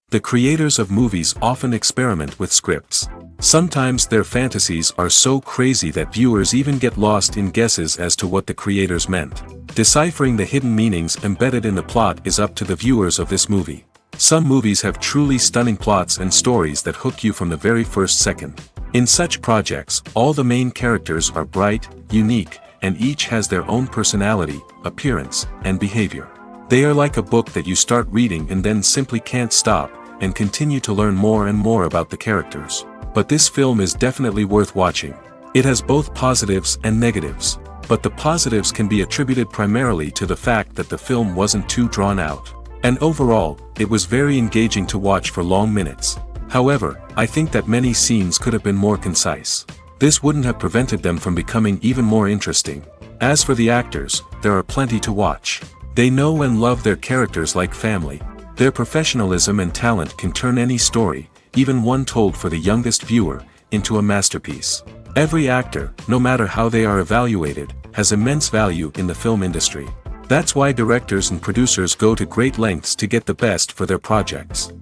The creators of movies often experiment with scripts. Sometimes their fantasies are so crazy that viewers even get lost in guesses as to what the creators meant. Deciphering the hidden meanings embedded in the plot is up to the viewers of this movie. Some movies have truly stunning plots and stories that hook you from the very first second. In such projects, all the main characters are bright, unique, and each has their own personality, appearance, and behavior. They are like a book that you start reading and then simply can't stop, and continue to learn more and more about the characters. But this film is definitely worth watching. It has both positives and negatives. But the positives can be attributed primarily to the fact that the film wasn't too drawn out. And overall, it was very engaging to watch for long minutes. However, I think that many scenes could have been more concise. This wouldn't have prevented them from becoming even more interesting. As for the actors, there are plenty to watch. They know and love their characters like family. Their professionalism and talent can turn any story, even one told for the youngest viewer, into a masterpiece. Every actor, no matter how they are evaluated, has immense value in the film industry. That's why directors and producers go to great lengths to get the best for their projects.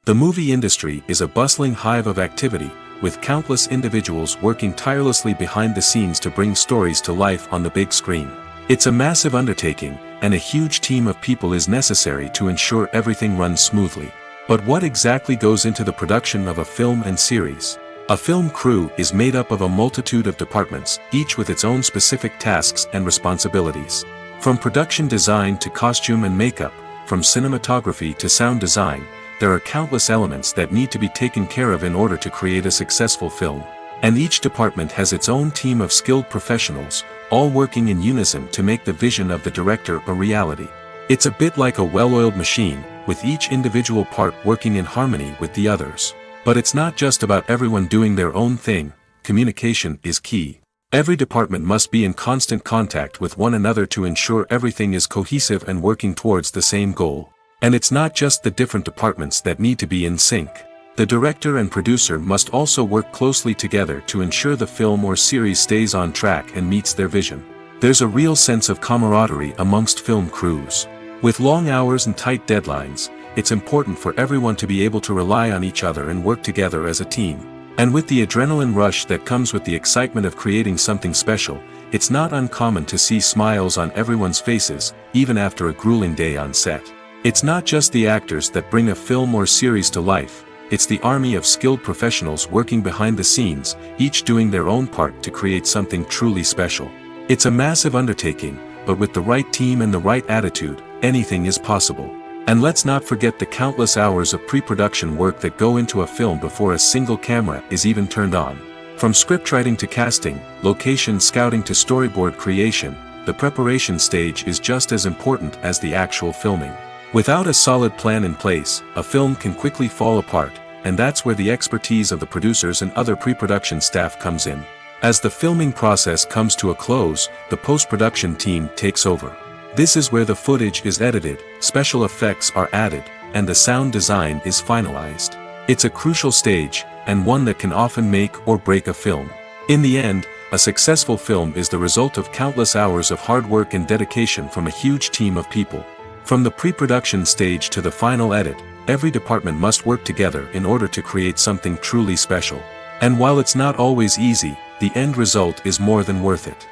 The movie industry is a bustling hive of activity, with countless individuals working tirelessly behind the scenes to bring stories to life on the big screen. It's a massive undertaking, and a huge team of people is necessary to ensure everything runs smoothly. But what exactly goes into the production of a film and series? A film crew is made up of a multitude of departments, each with its own specific tasks and responsibilities. From production design to costume and makeup, from cinematography to sound design, there are countless elements that need to be taken care of in order to create a successful film. And each department has its own team of skilled professionals, all working in unison to make the vision of the director a reality. It's a bit like a well-oiled machine, with each individual part working in harmony with the others. But it's not just about everyone doing their own thing. Communication is key. Every department must be in constant contact with one another to ensure everything is cohesive and working towards the same goal. And it's not just the different departments that need to be in sync. The director and producer must also work closely together to ensure the film or series stays on track and meets their vision. There's a real sense of camaraderie amongst film crews. With long hours and tight deadlines, it's important for everyone to be able to rely on each other and work together as a team. And with the adrenaline rush that comes with the excitement of creating something special, it's not uncommon to see smiles on everyone's faces, even after a grueling day on set. It's not just the actors that bring a film or series to life, it's the army of skilled professionals working behind the scenes, each doing their own part to create something truly special. It's a massive undertaking, but with the right team and the right attitude, anything is possible. And let's not forget the countless hours of pre-production work that go into a film before a single camera is even turned on. From scriptwriting to casting, location scouting to storyboard creation, the preparation stage is just as important as the actual filming. Without a solid plan in place, a film can quickly fall apart, and that's where the expertise of the producers and other pre-production staff comes in. As the filming process comes to a close, the post-production team takes over. This is where the footage is edited, special effects are added, and the sound design is finalized. It's a crucial stage, and one that can often make or break a film. In the end, a successful film is the result of countless hours of hard work and dedication from a huge team of people. From the pre-production stage to the final edit, every department must work together in order to create something truly special. And while it's not always easy, the end result is more than worth it.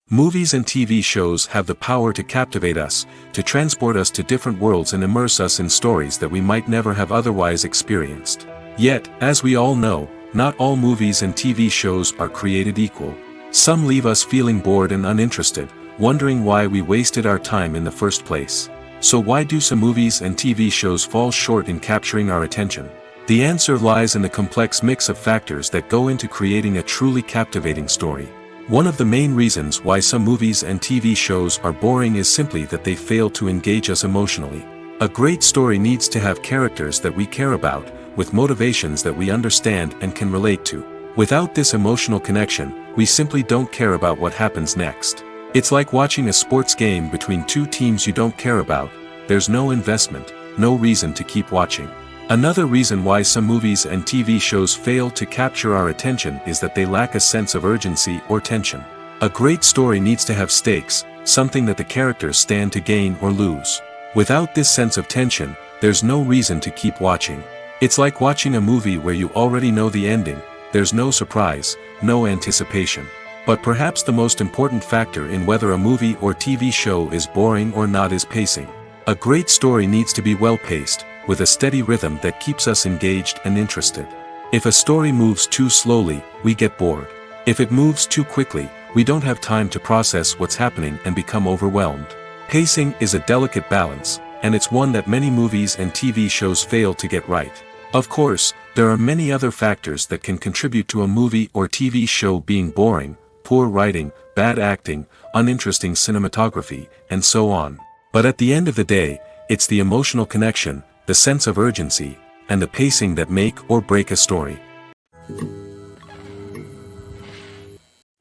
Movies and TV shows have the power to captivate us, to transport us to different worlds and immerse us in stories that we might never have otherwise experienced. Yet, as we all know, not all movies and TV shows are created equal. Some leave us feeling bored and uninterested, wondering why we wasted our time in the first place. So why do some movies and TV shows fall short in capturing our attention? The answer lies in the complex mix of factors that go into creating a truly captivating story. One of the main reasons why some movies and TV shows are boring is simply that they fail to engage us emotionally. A great story needs to have characters that we care about, with motivations that we understand and can relate to. Without this emotional connection, we simply don't care about what happens next. It's like watching a sports game between two teams you don't care about. There's no investment, no reason to keep watching. Another reason why some movies and TV shows fail to capture our attention is that they lack a sense of urgency or tension. A great story needs to have stakes, something that the characters stand to gain or lose. Without this sense of tension, there's no reason to keep watching. It's like watching a movie where you already know the ending, there's no surprise, no anticipation. But perhaps the most important factor in whether a movie or TV show is boring or not is pacing. A great story needs to be well-paced, with a steady rhythm that keeps us engaged and interested. If a story moves too slowly, we get bored. If it moves too quickly, we don't have time to process what's happening and become overwhelmed. Pacing is a delicate balance, and it's one that many movies and TV shows fail to get right. Of course, there are many other factors that can contribute to a movie or TV show being boring: poor writing, bad acting, uninteresting cinematography, and so on. But at the end of the day, it's the emotional connection, the sense of urgency, and the pacing that make or break a story.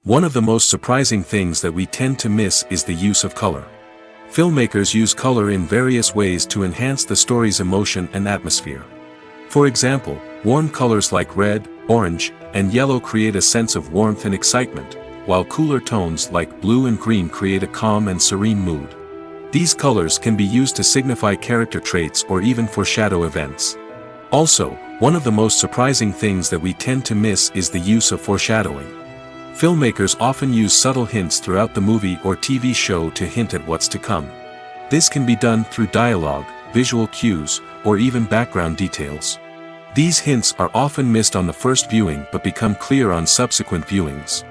One of the most surprising things that we tend to miss is the use of color. Filmmakers use color in various ways to enhance the story's emotion and atmosphere. For example, warm colors like red, orange, and yellow create a sense of warmth and excitement, while cooler tones like blue and green create a calm and serene mood. These colors can be used to signify character traits or even foreshadow events. Also, one of the most surprising things that we tend to miss is the use of foreshadowing. Filmmakers often use subtle hints throughout the movie or TV show to hint at what's to come. This can be done through dialogue, visual cues, or even background details. These hints are often missed on the first viewing but become clear on subsequent viewings.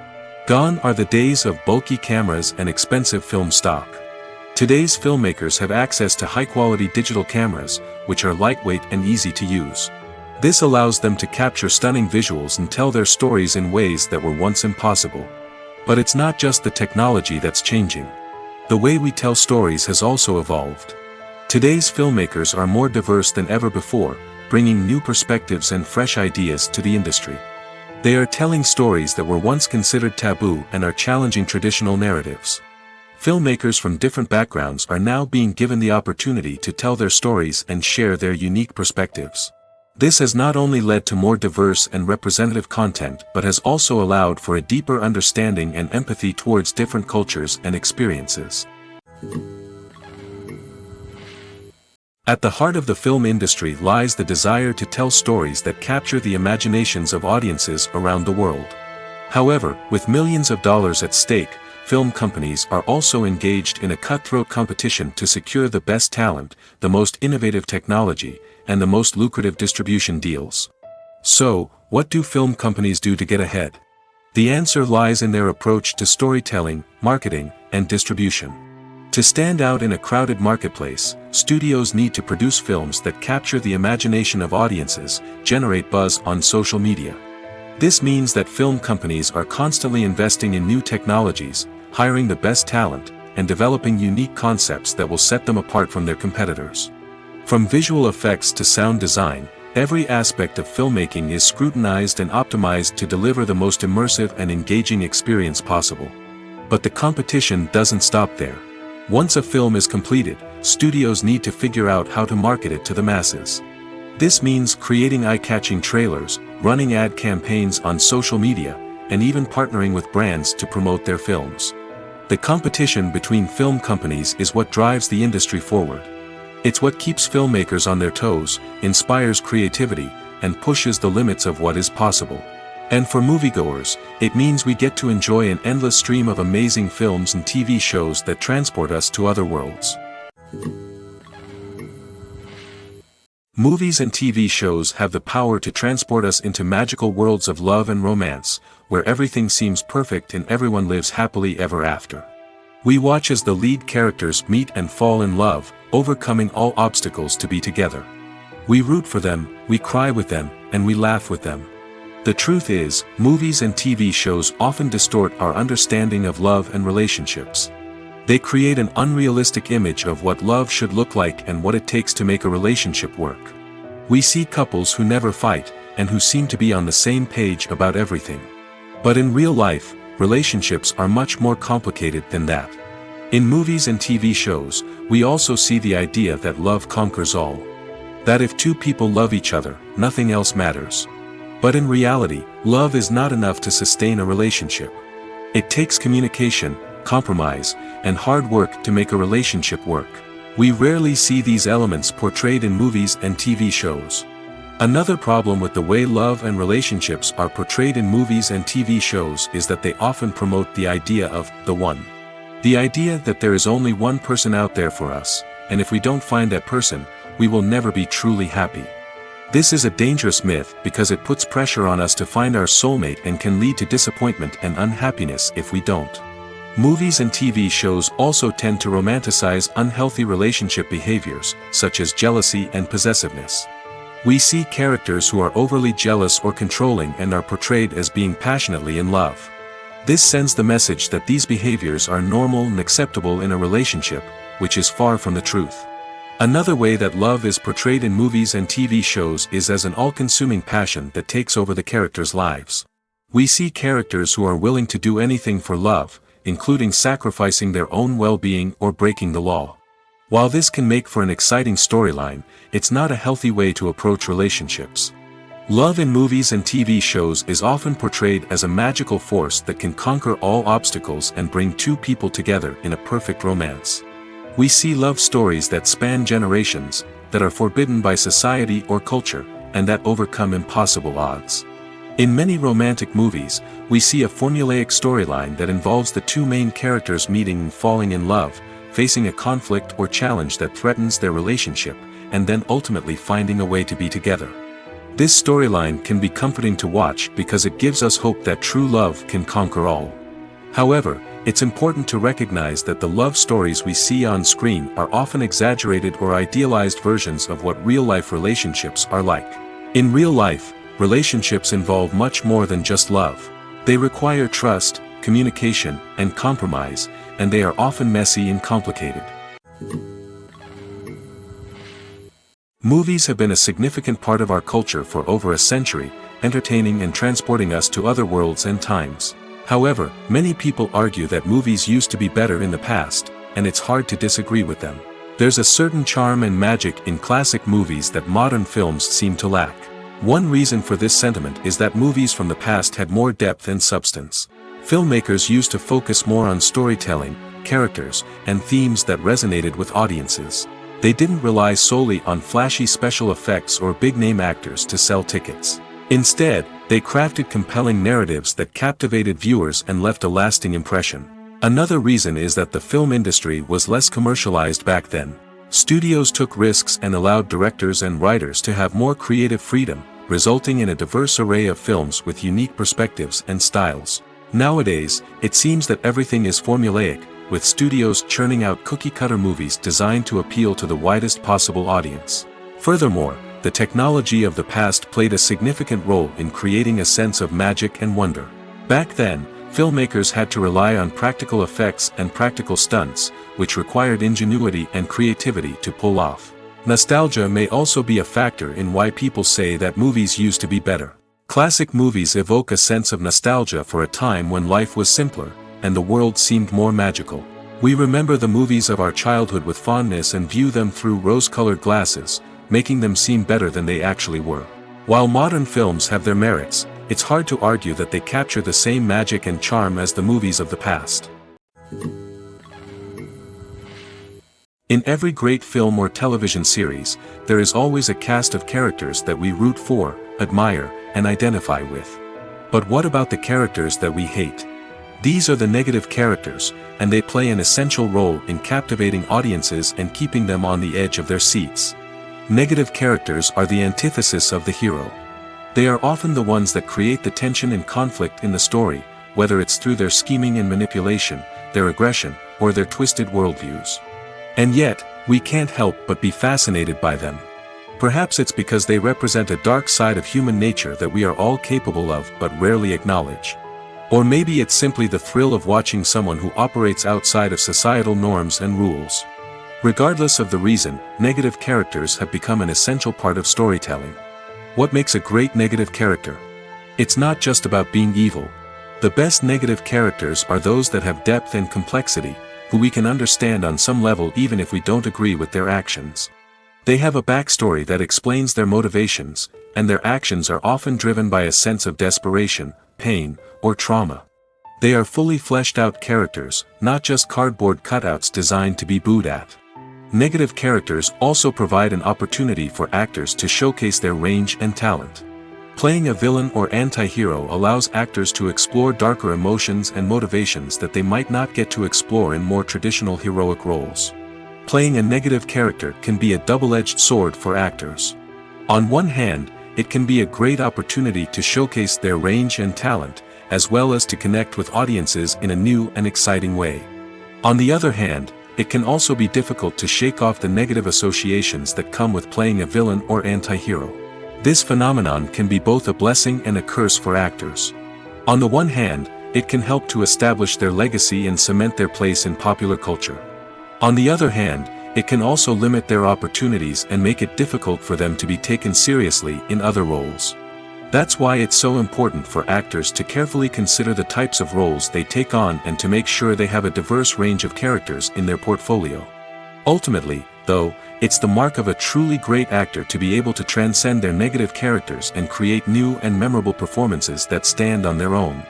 Gone are the days of bulky cameras and expensive film stock. Today's filmmakers have access to high-quality digital cameras, which are lightweight and easy to use. This allows them to capture stunning visuals and tell their stories in ways that were once impossible. But it's not just the technology that's changing. The way we tell stories has also evolved. Today's filmmakers are more diverse than ever before, bringing new perspectives and fresh ideas to the industry. They are telling stories that were once considered taboo and are challenging traditional narratives. Filmmakers from different backgrounds are now being given the opportunity to tell their stories and share their unique perspectives. This has not only led to more diverse and representative content but has also allowed for a deeper understanding and empathy towards different cultures and experiences. At the heart of the film industry lies the desire to tell stories that capture the imaginations of audiences around the world. However, with millions of dollars at stake, film companies are also engaged in a cutthroat competition to secure the best talent, the most innovative technology, and the most lucrative distribution deals. So, what do film companies do to get ahead? The answer lies in their approach to storytelling, marketing, and distribution. To stand out in a crowded marketplace, studios need to produce films that capture the imagination of audiences, generate buzz on social media. This means that film companies are constantly investing in new technologies, hiring the best talent, and developing unique concepts that will set them apart from their competitors. From visual effects to sound design, every aspect of filmmaking is scrutinized and optimized to deliver the most immersive and engaging experience possible. But the competition doesn't stop there. Once a film is completed, studios need to figure out how to market it to the masses. This means creating eye-catching trailers, running ad campaigns on social media, and even partnering with brands to promote their films. The competition between film companies is what drives the industry forward. It's what keeps filmmakers on their toes, inspires creativity, and pushes the limits of what is possible. And for moviegoers, it means we get to enjoy an endless stream of amazing films and TV shows that transport us to other worlds. Movies and TV shows have the power to transport us into magical worlds of love and romance, where everything seems perfect and everyone lives happily ever after. We watch as the lead characters meet and fall in love, overcoming all obstacles to be together. We root for them, we cry with them, and we laugh with them. The truth is, movies and TV shows often distort our understanding of love and relationships. They create an unrealistic image of what love should look like and what it takes to make a relationship work. We see couples who never fight, and who seem to be on the same page about everything. But in real life, relationships are much more complicated than that. In movies and TV shows, we also see the idea that love conquers all. That if two people love each other, nothing else matters. But in reality, love is not enough to sustain a relationship. It takes communication, compromise, and hard work to make a relationship work. We rarely see these elements portrayed in movies and TV shows. Another problem with the way love and relationships are portrayed in movies and TV shows is that they often promote the idea of the one. The idea that there is only one person out there for us, and if we don't find that person, we will never be truly happy. This is a dangerous myth because it puts pressure on us to find our soulmate and can lead to disappointment and unhappiness if we don't. Movies and TV shows also tend to romanticize unhealthy relationship behaviors, such as jealousy and possessiveness. We see characters who are overly jealous or controlling and are portrayed as being passionately in love. This sends the message that these behaviors are normal and acceptable in a relationship, which is far from the truth. Another way that love is portrayed in movies and TV shows is as an all-consuming passion that takes over the characters' lives. We see characters who are willing to do anything for love, including sacrificing their own well-being or breaking the law. While this can make for an exciting storyline, it's not a healthy way to approach relationships. Love in movies and TV shows is often portrayed as a magical force that can conquer all obstacles and bring two people together in a perfect romance. We see love stories that span generations, that are forbidden by society or culture, and that overcome impossible odds. In many romantic movies, we see a formulaic storyline that involves the two main characters meeting and falling in love, facing a conflict or challenge that threatens their relationship, and then ultimately finding a way to be together. This storyline can be comforting to watch because it gives us hope that true love can conquer all. However, it's important to recognize that the love stories we see on screen are often exaggerated or idealized versions of what real-life relationships are like. In real life, relationships involve much more than just love. They require trust, communication, and compromise, and they are often messy and complicated. Movies have been a significant part of our culture for over a century, entertaining and transporting us to other worlds and times. However, many people argue that movies used to be better in the past, and it's hard to disagree with them. There's a certain charm and magic in classic movies that modern films seem to lack. One reason for this sentiment is that movies from the past had more depth and substance. Filmmakers used to focus more on storytelling, characters, and themes that resonated with audiences. They didn't rely solely on flashy special effects or big-name actors to sell tickets. Instead, they crafted compelling narratives that captivated viewers and left a lasting impression. Another reason is that the film industry was less commercialized back then. Studios took risks and allowed directors and writers to have more creative freedom, resulting in a diverse array of films with unique perspectives and styles. Nowadays, it seems that everything is formulaic, with studios churning out cookie-cutter movies designed to appeal to the widest possible audience. Furthermore, the technology of the past played a significant role in creating a sense of magic and wonder. Back then, filmmakers had to rely on practical effects and practical stunts, which required ingenuity and creativity to pull off. Nostalgia may also be a factor in why people say that movies used to be better. Classic movies evoke a sense of nostalgia for a time when life was simpler, and the world seemed more magical. We remember the movies of our childhood with fondness and view them through rose-colored glasses, making them seem better than they actually were. While modern films have their merits, it's hard to argue that they capture the same magic and charm as the movies of the past. In every great film or television series, there is always a cast of characters that we root for, admire, and identify with. But what about the characters that we hate? These are the negative characters, and they play an essential role in captivating audiences and keeping them on the edge of their seats. Negative characters are the antithesis of the hero. They are often the ones that create the tension and conflict in the story, whether it's through their scheming and manipulation, their aggression, or their twisted worldviews. And yet, we can't help but be fascinated by them. Perhaps it's because they represent a dark side of human nature that we are all capable of but rarely acknowledge. Or maybe it's simply the thrill of watching someone who operates outside of societal norms and rules. Regardless of the reason, negative characters have become an essential part of storytelling. What makes a great negative character? It's not just about being evil. The best negative characters are those that have depth and complexity, who we can understand on some level even if we don't agree with their actions. They have a backstory that explains their motivations, and their actions are often driven by a sense of desperation, pain, or trauma. They are fully fleshed out characters, not just cardboard cutouts designed to be booed at. Negative characters also provide an opportunity for actors to showcase their range and talent. Playing a villain or anti-hero allows actors to explore darker emotions and motivations that they might not get to explore in more traditional heroic roles. Playing a negative character can be a double-edged sword for actors. On one hand, it can be a great opportunity to showcase their range and talent, as well as to connect with audiences in a new and exciting way. On the other hand, it can also be difficult to shake off the negative associations that come with playing a villain or anti-hero. This phenomenon can be both a blessing and a curse for actors. On the one hand, it can help to establish their legacy and cement their place in popular culture. On the other hand, it can also limit their opportunities and make it difficult for them to be taken seriously in other roles. That's why it's so important for actors to carefully consider the types of roles they take on and to make sure they have a diverse range of characters in their portfolio. Ultimately, though, it's the mark of a truly great actor to be able to transcend their negative characters and create new and memorable performances that stand on their own.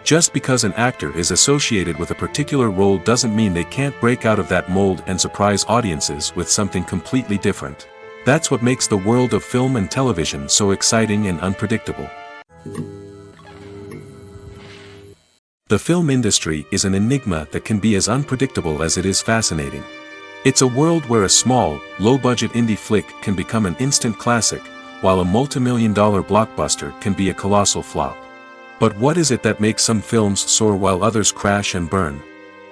Just because an actor is associated with a particular role doesn't mean they can't break out of that mold and surprise audiences with something completely different. That's what makes the world of film and television so exciting and unpredictable. The film industry is an enigma that can be as unpredictable as it is fascinating. It's a world where a small, low-budget indie flick can become an instant classic, while a multi-million-dollar blockbuster can be a colossal flop. But what is it that makes some films soar while others crash and burn?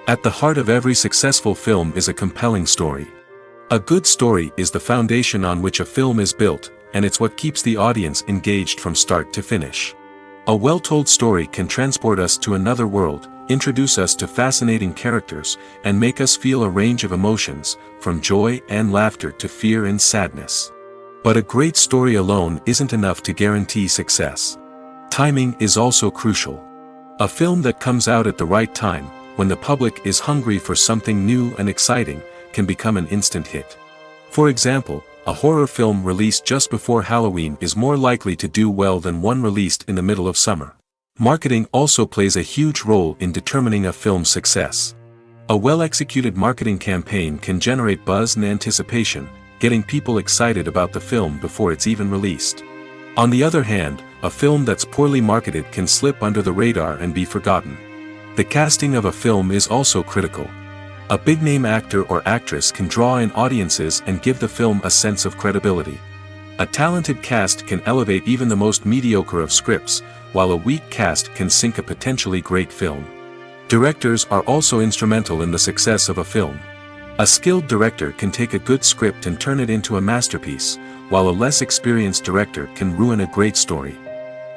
At the heart of every successful film is a compelling story. A good story is the foundation on which a film is built, and it's what keeps the audience engaged from start to finish. A well-told story can transport us to another world, introduce us to fascinating characters, and make us feel a range of emotions, from joy and laughter to fear and sadness. But a great story alone isn't enough to guarantee success. Timing is also crucial. A film that comes out at the right time, when the public is hungry for something new and exciting, can become an instant hit. For example, a horror film released just before Halloween is more likely to do well than one released in the middle of summer. Marketing also plays a huge role in determining a film's success. A well-executed marketing campaign can generate buzz and anticipation, getting people excited about the film before it's even released. On the other hand, a film that's poorly marketed can slip under the radar and be forgotten. The casting of a film is also critical. A big-name actor or actress can draw in audiences and give the film a sense of credibility. A talented cast can elevate even the most mediocre of scripts, while a weak cast can sink a potentially great film. Directors are also instrumental in the success of a film. A skilled director can take a good script and turn it into a masterpiece, while a less experienced director can ruin a great story.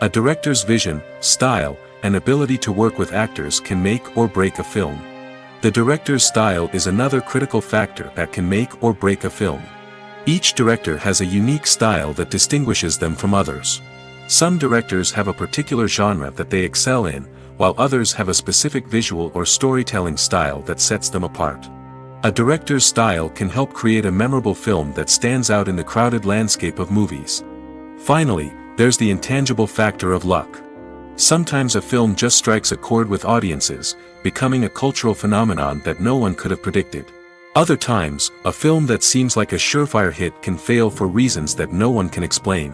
A director's vision, style, and ability to work with actors can make or break a film. The director's style is another critical factor that can make or break a film. Each director has a unique style that distinguishes them from others. Some directors have a particular genre that they excel in, while others have a specific visual or storytelling style that sets them apart. A director's style can help create a memorable film that stands out in the crowded landscape of movies. Finally, there's the intangible factor of luck. Sometimes a film just strikes a chord with audiences, becoming a cultural phenomenon that no one could have predicted. Other times, a film that seems like a surefire hit can fail for reasons that no one can explain.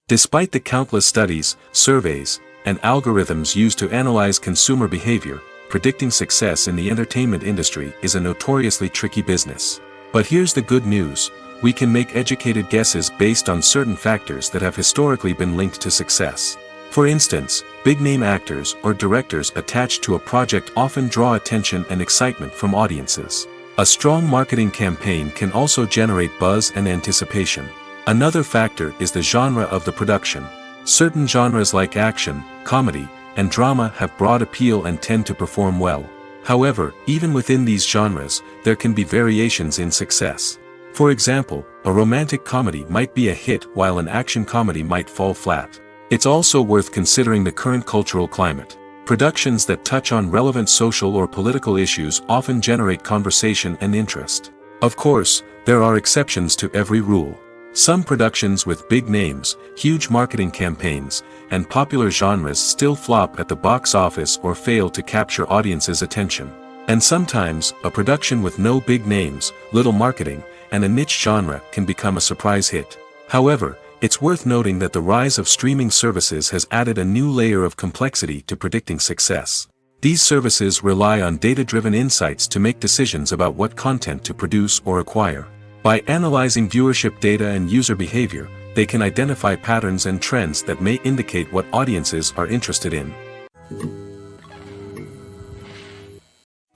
Despite the countless studies, surveys, and algorithms used to analyze consumer behavior, predicting success in the entertainment industry is a notoriously tricky business. But here's the good news: we can make educated guesses based on certain factors that have historically been linked to success. For instance, big-name actors or directors attached to a project often draw attention and excitement from audiences. A strong marketing campaign can also generate buzz and anticipation. Another factor is the genre of the production. Certain genres like action, comedy, and drama have broad appeal and tend to perform well. However, even within these genres, there can be variations in success. For example, a romantic comedy might be a hit while an action comedy might fall flat. It's also worth considering the current cultural climate. Productions that touch on relevant social or political issues often generate conversation and interest. Of course, there are exceptions to every rule. Some productions with big names, huge marketing campaigns, and popular genres still flop at the box office or fail to capture audiences' attention. And sometimes, a production with no big names, little marketing, and a niche genre can become a surprise hit. However, it's worth noting that the rise of streaming services has added a new layer of complexity to predicting success. These services rely on data-driven insights to make decisions about what content to produce or acquire. By analyzing viewership data and user behavior, they can identify patterns and trends that may indicate what audiences are interested in.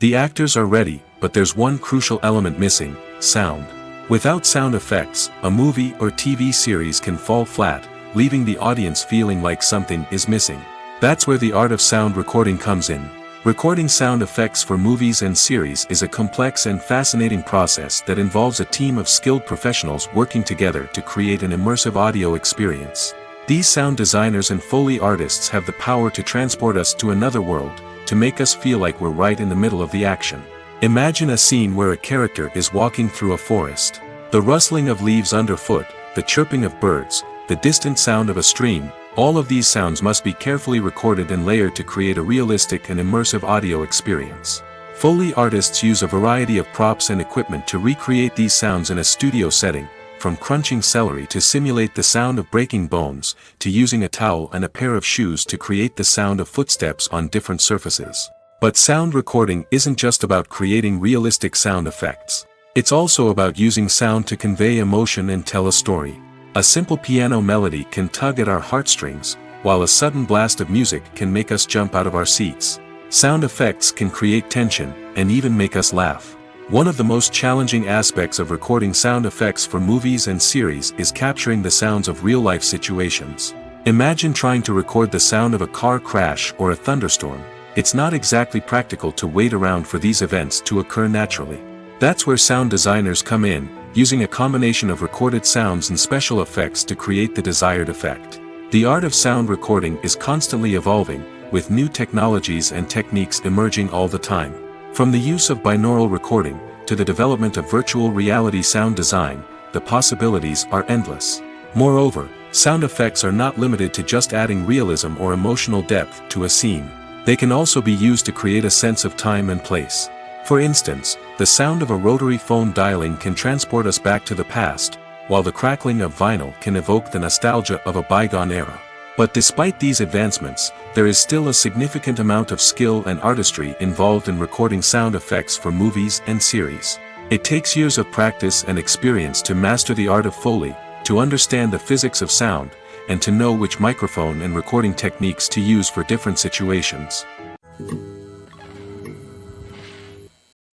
The actors are ready, but there's one crucial element missing: sound. Without sound effects, a movie or TV series can fall flat, leaving the audience feeling like something is missing. That's where the art of sound recording comes in. Recording sound effects for movies and series is a complex and fascinating process that involves a team of skilled professionals working together to create an immersive audio experience. These sound designers and Foley artists have the power to transport us to another world, to make us feel like we're right in the middle of the action. Imagine a scene where a character is walking through a forest. The rustling of leaves underfoot, the chirping of birds, the distant sound of a stream, all of these sounds must be carefully recorded and layered to create a realistic and immersive audio experience. Foley artists use a variety of props and equipment to recreate these sounds in a studio setting, from crunching celery to simulate the sound of breaking bones, to using a towel and a pair of shoes to create the sound of footsteps on different surfaces. But sound recording isn't just about creating realistic sound effects. It's also about using sound to convey emotion and tell a story. A simple piano melody can tug at our heartstrings, while a sudden blast of music can make us jump out of our seats. Sound effects can create tension, and even make us laugh. One of the most challenging aspects of recording sound effects for movies and series is capturing the sounds of real-life situations. Imagine trying to record the sound of a car crash or a thunderstorm. It's not exactly practical to wait around for these events to occur naturally. That's where sound designers come in, using a combination of recorded sounds and special effects to create the desired effect. The art of sound recording is constantly evolving, with new technologies and techniques emerging all the time. From the use of binaural recording, to the development of virtual reality sound design, the possibilities are endless. Moreover, sound effects are not limited to just adding realism or emotional depth to a scene. They can also be used to create a sense of time and place. For instance, the sound of a rotary phone dialing can transport us back to the past, while the crackling of vinyl can evoke the nostalgia of a bygone era. But despite these advancements, there is still a significant amount of skill and artistry involved in recording sound effects for movies and series. It takes years of practice and experience to master the art of Foley, to understand the physics of sound, and to know which microphone and recording techniques to use for different situations.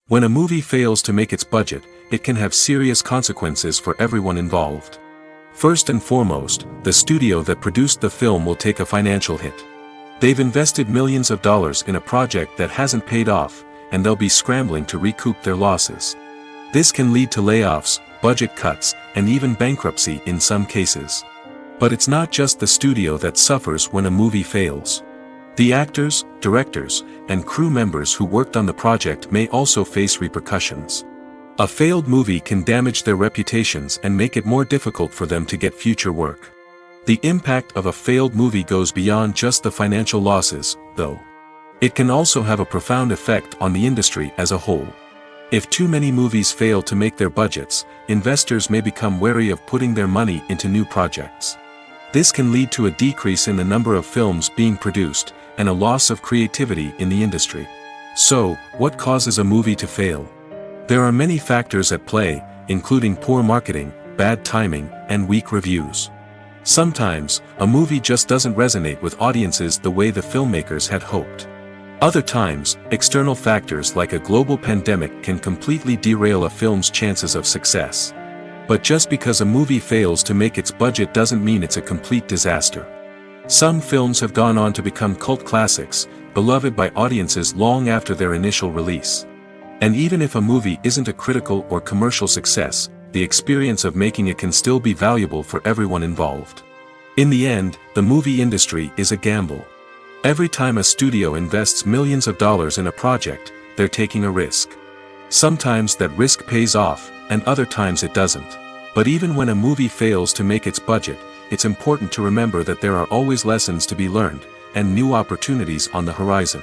When a movie fails to make its budget, it can have serious consequences for everyone involved. First and foremost, the studio that produced the film will take a financial hit. They've invested millions of dollars in a project that hasn't paid off, and they'll be scrambling to recoup their losses. This can lead to layoffs, budget cuts, and even bankruptcy in some cases. But it's not just the studio that suffers when a movie fails. The actors, directors, and crew members who worked on the project may also face repercussions. A failed movie can damage their reputations and make it more difficult for them to get future work. The impact of a failed movie goes beyond just the financial losses, though. It can also have a profound effect on the industry as a whole. If too many movies fail to make their budgets, investors may become wary of putting their money into new projects. This can lead to a decrease in the number of films being produced, and a loss of creativity in the industry. So, what causes a movie to fail? There are many factors at play, including poor marketing, bad timing, and weak reviews. Sometimes, a movie just doesn't resonate with audiences the way the filmmakers had hoped. Other times, external factors like a global pandemic can completely derail a film's chances of success. But just because a movie fails to make its budget doesn't mean it's a complete disaster. Some films have gone on to become cult classics, beloved by audiences long after their initial release. And even if a movie isn't a critical or commercial success, the experience of making it can still be valuable for everyone involved. In the end, the movie industry is a gamble. Every time a studio invests millions of dollars in a project, they're taking a risk. Sometimes that risk pays off, and other times it doesn't. But even when a movie fails to make its budget, it's important to remember that there are always lessons to be learned, and new opportunities on the horizon.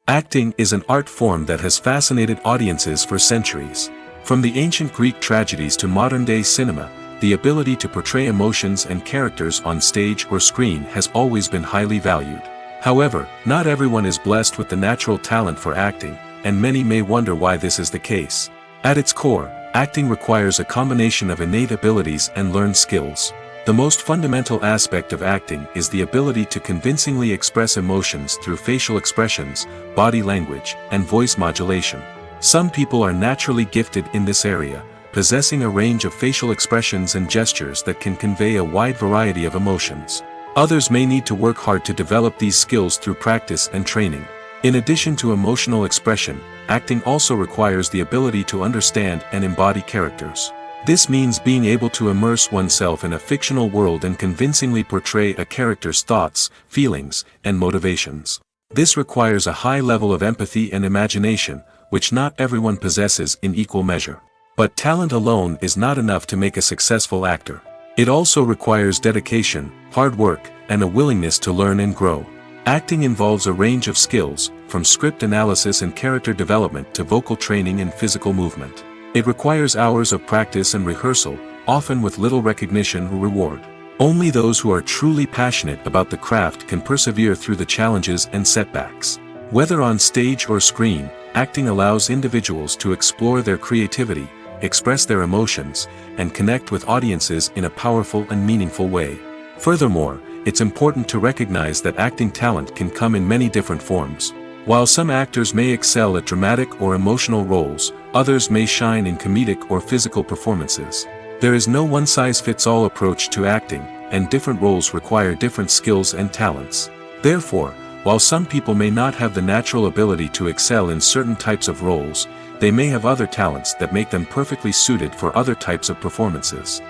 Acting is an art form that has fascinated audiences for centuries. From the ancient Greek tragedies to modern-day cinema, the ability to portray emotions and characters on stage or screen has always been highly valued. However, not everyone is blessed with the natural talent for acting, and many may wonder why this is the case. At its core, acting requires a combination of innate abilities and learned skills. The most fundamental aspect of acting is the ability to convincingly express emotions through facial expressions, body language, and voice modulation. Some people are naturally gifted in this area, possessing a range of facial expressions and gestures that can convey a wide variety of emotions. Others may need to work hard to develop these skills through practice and training. In addition to emotional expression, acting also requires the ability to understand and embody characters. This means being able to immerse oneself in a fictional world and convincingly portray a character's thoughts, feelings, and motivations. This requires a high level of empathy and imagination, which not everyone possesses in equal measure. But talent alone is not enough to make a successful actor. It also requires dedication, hard work, and a willingness to learn and grow. Acting involves a range of skills, from script analysis and character development to vocal training and physical movement. It requires hours of practice and rehearsal, often with little recognition or reward. Only those who are truly passionate about the craft can persevere through the challenges and setbacks. Whether on stage or screen, acting allows individuals to explore their creativity, express their emotions, and connect with audiences in a powerful and meaningful way. Furthermore, it's important to recognize that acting talent can come in many different forms. While some actors may excel at dramatic or emotional roles, others may shine in comedic or physical performances. There is no one-size-fits-all approach to acting, and different roles require different skills and talents. Therefore, while some people may not have the natural ability to excel in certain types of roles, they may have other talents that make them perfectly suited for other types of performances.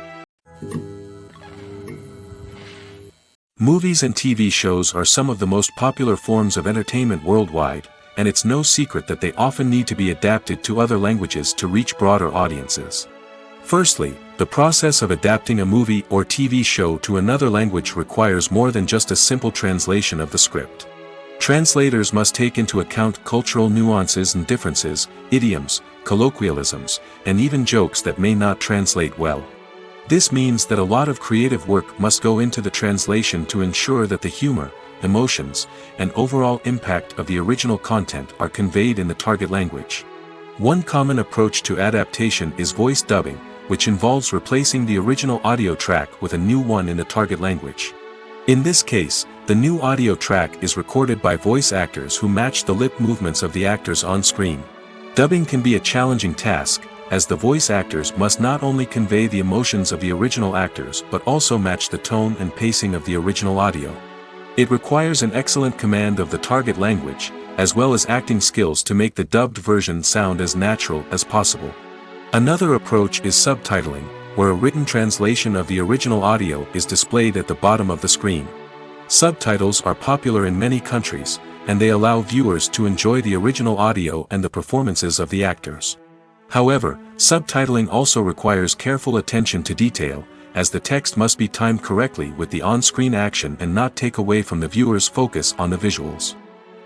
Movies and TV shows are some of the most popular forms of entertainment worldwide, and it's no secret that they often need to be adapted to other languages to reach broader audiences. Firstly, the process of adapting a movie or TV show to another language requires more than just a simple translation of the script. Translators must take into account cultural nuances and differences, idioms, colloquialisms, and even jokes that may not translate well. This means that a lot of creative work must go into the translation to ensure that the humor, emotions, and overall impact of the original content are conveyed in the target language. One common approach to adaptation is voice dubbing, which involves replacing the original audio track with a new one in the target language. In this case, the new audio track is recorded by voice actors who match the lip movements of the actors on screen. Dubbing can be a challenging task, as the voice actors must not only convey the emotions of the original actors but also match the tone and pacing of the original audio. It requires an excellent command of the target language, as well as acting skills to make the dubbed version sound as natural as possible. Another approach is subtitling, where a written translation of the original audio is displayed at the bottom of the screen. Subtitles are popular in many countries, and they allow viewers to enjoy the original audio and the performances of the actors. However, subtitling also requires careful attention to detail, as the text must be timed correctly with the on-screen action and not take away from the viewer's focus on the visuals.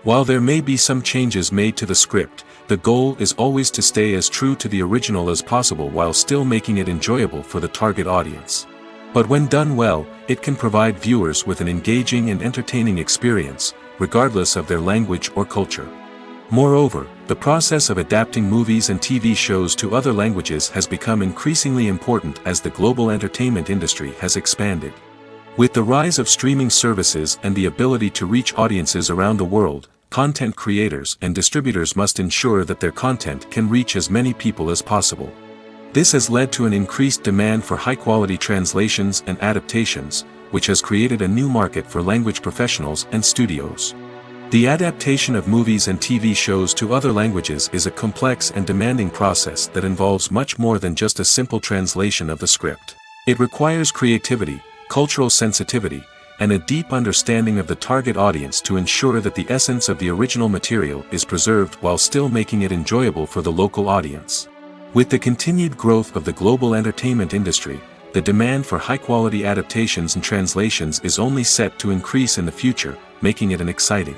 While there may be some changes made to the script, the goal is always to stay as true to the original as possible while still making it enjoyable for the target audience. But when done well, it can provide viewers with an engaging and entertaining experience, regardless of their language or culture. Moreover, the process of adapting movies and TV shows to other languages has become increasingly important as the global entertainment industry has expanded. With the rise of streaming services and the ability to reach audiences around the world, content creators and distributors must ensure that their content can reach as many people as possible. This has led to an increased demand for high-quality translations and adaptations, which has created a new market for language professionals and studios. The adaptation of movies and TV shows to other languages is a complex and demanding process that involves much more than just a simple translation of the script. It requires creativity, cultural sensitivity, and a deep understanding of the target audience to ensure that the essence of the original material is preserved while still making it enjoyable for the local audience. With the continued growth of the global entertainment industry, the demand for high-quality adaptations and translations is only set to increase in the future, making it an exciting.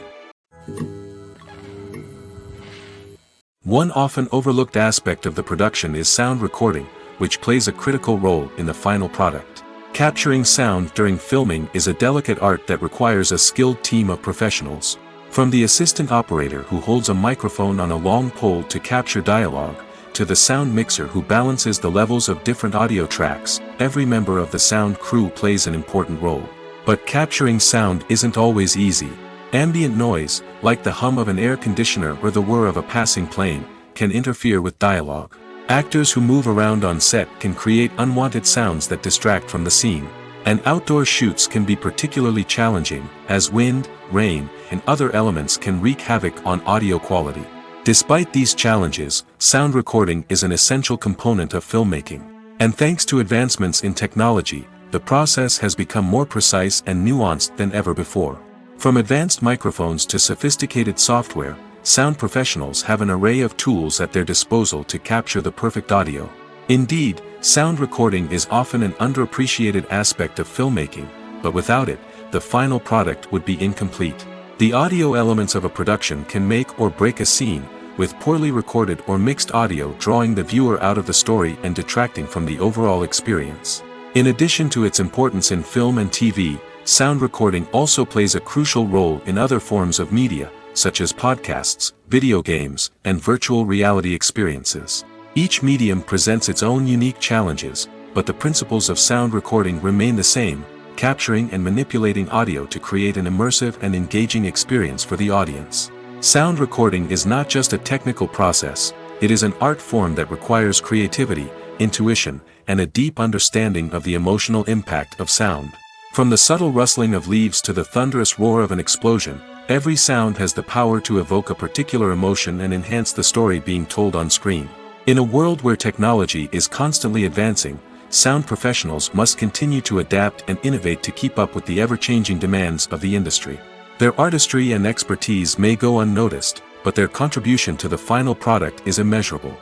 One often overlooked aspect of the production is sound recording, which plays a critical role in the final product. Capturing sound during filming is a delicate art that requires a skilled team of professionals. From the assistant operator who holds a microphone on a long pole to capture dialogue, to the sound mixer who balances the levels of different audio tracks, every member of the sound crew plays an important role. But capturing sound isn't always easy. Ambient noise, like the hum of an air conditioner or the whir of a passing plane, can interfere with dialogue. Actors who move around on set can create unwanted sounds that distract from the scene. And outdoor shoots can be particularly challenging, as wind, rain, and other elements can wreak havoc on audio quality. Despite these challenges, sound recording is an essential component of filmmaking. And thanks to advancements in technology, the process has become more precise and nuanced than ever before. From advanced microphones to sophisticated software, sound professionals have an array of tools at their disposal to capture the perfect audio. Indeed, sound recording is often an underappreciated aspect of filmmaking, but without it, the final product would be incomplete. The audio elements of a production can make or break a scene, with poorly recorded or mixed audio drawing the viewer out of the story and detracting from the overall experience. In addition to its importance in film and TV, sound recording also plays a crucial role in other forms of media, such as podcasts, video games, and virtual reality experiences. Each medium presents its own unique challenges, but the principles of sound recording remain the same, capturing and manipulating audio to create an immersive and engaging experience for the audience. Sound recording is not just a technical process, it is an art form that requires creativity, intuition, and a deep understanding of the emotional impact of sound. From the subtle rustling of leaves to the thunderous roar of an explosion, every sound has the power to evoke a particular emotion and enhance the story being told on screen. In a world where technology is constantly advancing, sound professionals must continue to adapt and innovate to keep up with the ever-changing demands of the industry. Their artistry and expertise may go unnoticed, but their contribution to the final product is immeasurable.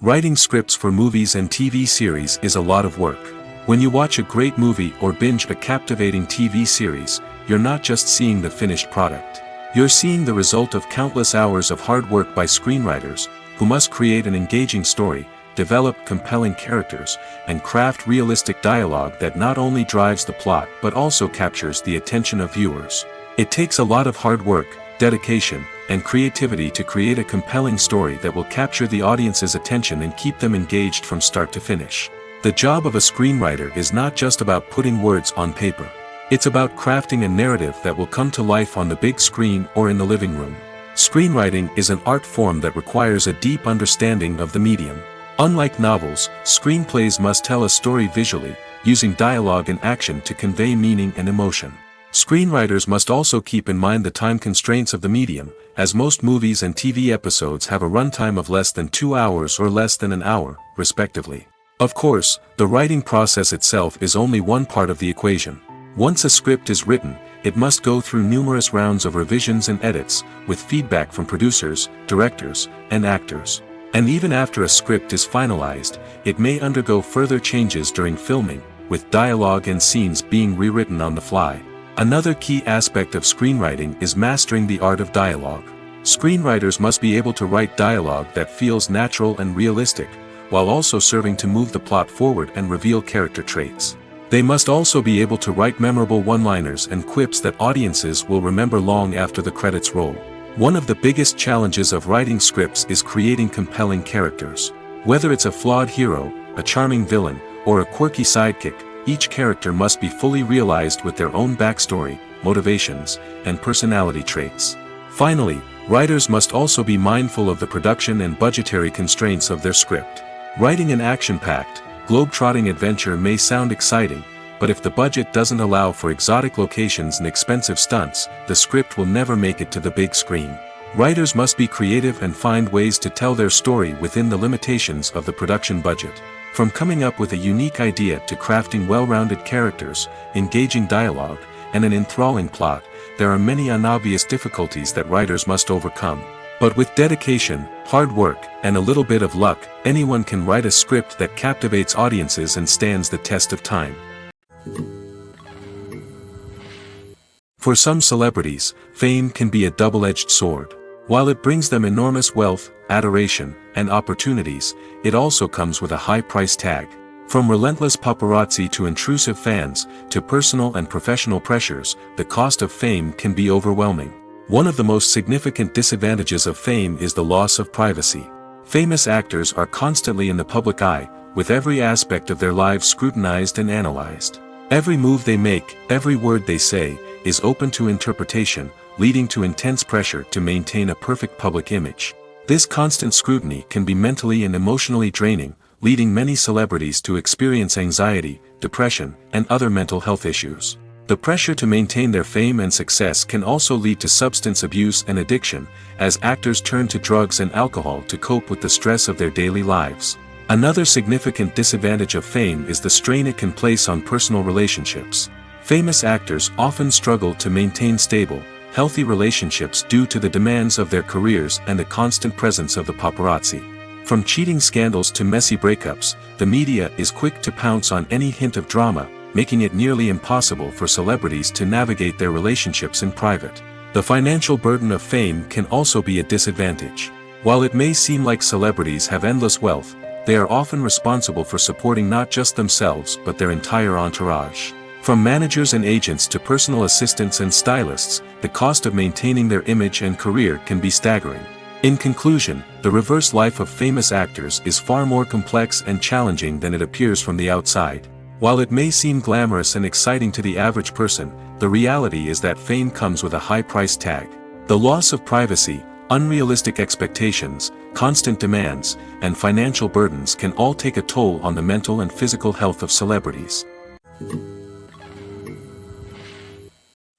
Writing scripts for movies and TV series is a lot of work. When you watch a great movie or binge a captivating TV series, you're not just seeing the finished product. You're seeing the result of countless hours of hard work by screenwriters, who must create an engaging story, develop compelling characters, and craft realistic dialogue that not only drives the plot but also captures the attention of viewers. It takes a lot of hard work, dedication, and creativity to create a compelling story that will capture the audience's attention and keep them engaged from start to finish. The job of a screenwriter is not just about putting words on paper. It's about crafting a narrative that will come to life on the big screen or in the living room. Screenwriting is an art form that requires a deep understanding of the medium. Unlike novels, screenplays must tell a story visually, using dialogue and action to convey meaning and emotion. Screenwriters must also keep in mind the time constraints of the medium, as most movies and TV episodes have a runtime of less than 2 hours or less than an hour, respectively. Of course, the writing process itself is only one part of the equation. Once a script is written, it must go through numerous rounds of revisions and edits, with feedback from producers, directors, and actors. And even after a script is finalized, it may undergo further changes during filming, with dialogue and scenes being rewritten on the fly. Another key aspect of screenwriting is mastering the art of dialogue. Screenwriters must be able to write dialogue that feels natural and realistic, while also serving to move the plot forward and reveal character traits. They must also be able to write memorable one-liners and quips that audiences will remember long after the credits roll. One of the biggest challenges of writing scripts is creating compelling characters. Whether it's a flawed hero, a charming villain, or a quirky sidekick, each character must be fully realized with their own backstory, motivations, and personality traits. Finally, writers must also be mindful of the production and budgetary constraints of their script. Writing an action-packed, globe-trotting adventure may sound exciting, but if the budget doesn't allow for exotic locations and expensive stunts, the script will never make it to the big screen. Writers must be creative and find ways to tell their story within the limitations of the production budget. From coming up with a unique idea to crafting well-rounded characters, engaging dialogue, and an enthralling plot, there are many unobvious difficulties that writers must overcome. But with dedication, hard work, and a little bit of luck, anyone can write a script that captivates audiences and stands the test of time. For some celebrities, fame can be a double-edged sword. While it brings them enormous wealth, adoration, and opportunities, it also comes with a high price tag. From relentless paparazzi to intrusive fans, to personal and professional pressures, the cost of fame can be overwhelming. One of the most significant disadvantages of fame is the loss of privacy. Famous actors are constantly in the public eye, with every aspect of their lives scrutinized and analyzed. Every move they make, every word they say, is open to interpretation, leading to intense pressure to maintain a perfect public image. This constant scrutiny can be mentally and emotionally draining, leading many celebrities to experience anxiety, depression, and other mental health issues. The pressure to maintain their fame and success can also lead to substance abuse and addiction, as actors turn to drugs and alcohol to cope with the stress of their daily lives. Another significant disadvantage of fame is the strain it can place on personal relationships. Famous actors often struggle to maintain stable, healthy relationships due to the demands of their careers and the constant presence of the paparazzi. From cheating scandals to messy breakups, the media is quick to pounce on any hint of drama, making it nearly impossible for celebrities to navigate their relationships in private. The financial burden of fame can also be a disadvantage. While it may seem like celebrities have endless wealth, they are often responsible for supporting not just themselves but their entire entourage. From managers and agents to personal assistants and stylists, the cost of maintaining their image and career can be staggering. In conclusion, the reverse life of famous actors is far more complex and challenging than it appears from the outside. While it may seem glamorous and exciting to the average person, the reality is that fame comes with a high price tag. The loss of privacy, unrealistic expectations, constant demands, and financial burdens can all take a toll on the mental and physical health of celebrities.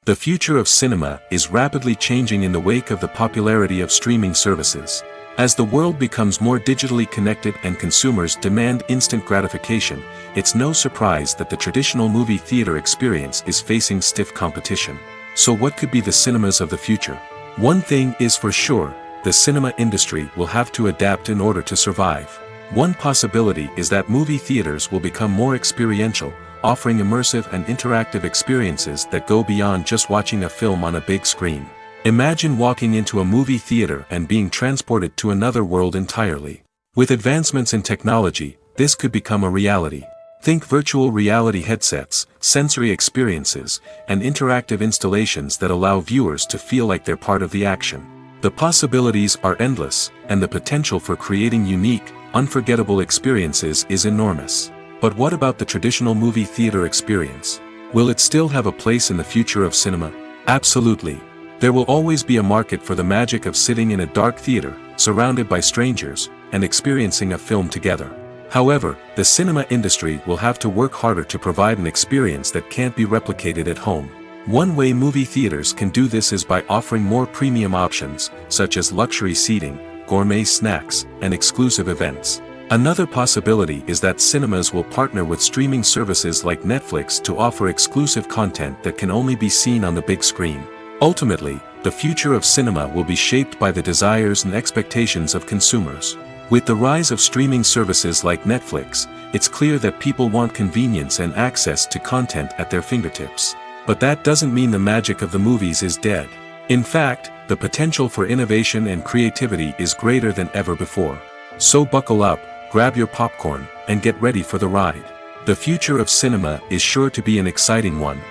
The future of cinema is rapidly changing in the wake of the popularity of streaming services. As the world becomes more digitally connected and consumers demand instant gratification, it's no surprise that the traditional movie theater experience is facing stiff competition. So what could be the cinemas of the future? One thing is for sure, the cinema industry will have to adapt in order to survive. One possibility is that movie theaters will become more experiential, offering immersive and interactive experiences that go beyond just watching a film on a big screen. Imagine walking into a movie theater and being transported to another world entirely. With advancements in technology, this could become a reality. Think virtual reality headsets, sensory experiences, and interactive installations that allow viewers to feel like they're part of the action. The possibilities are endless, and the potential for creating unique, unforgettable experiences is enormous. But what about the traditional movie theater experience? Will it still have a place in the future of cinema? Absolutely. There will always be a market for the magic of sitting in a dark theater, surrounded by strangers, and experiencing a film together. However, the cinema industry will have to work harder to provide an experience that can't be replicated at home. One way movie theaters can do this is by offering more premium options, such as luxury seating, gourmet snacks, and exclusive events. Another possibility is that cinemas will partner with streaming services like Netflix to offer exclusive content that can only be seen on the big screen. Ultimately, the future of cinema will be shaped by the desires and expectations of consumers. With the rise of streaming services like Netflix, it's clear that people want convenience and access to content at their fingertips. But that doesn't mean the magic of the movies is dead. In fact, the potential for innovation and creativity is greater than ever before. So buckle up, grab your popcorn, and get ready for the ride. The future of cinema is sure to be an exciting one.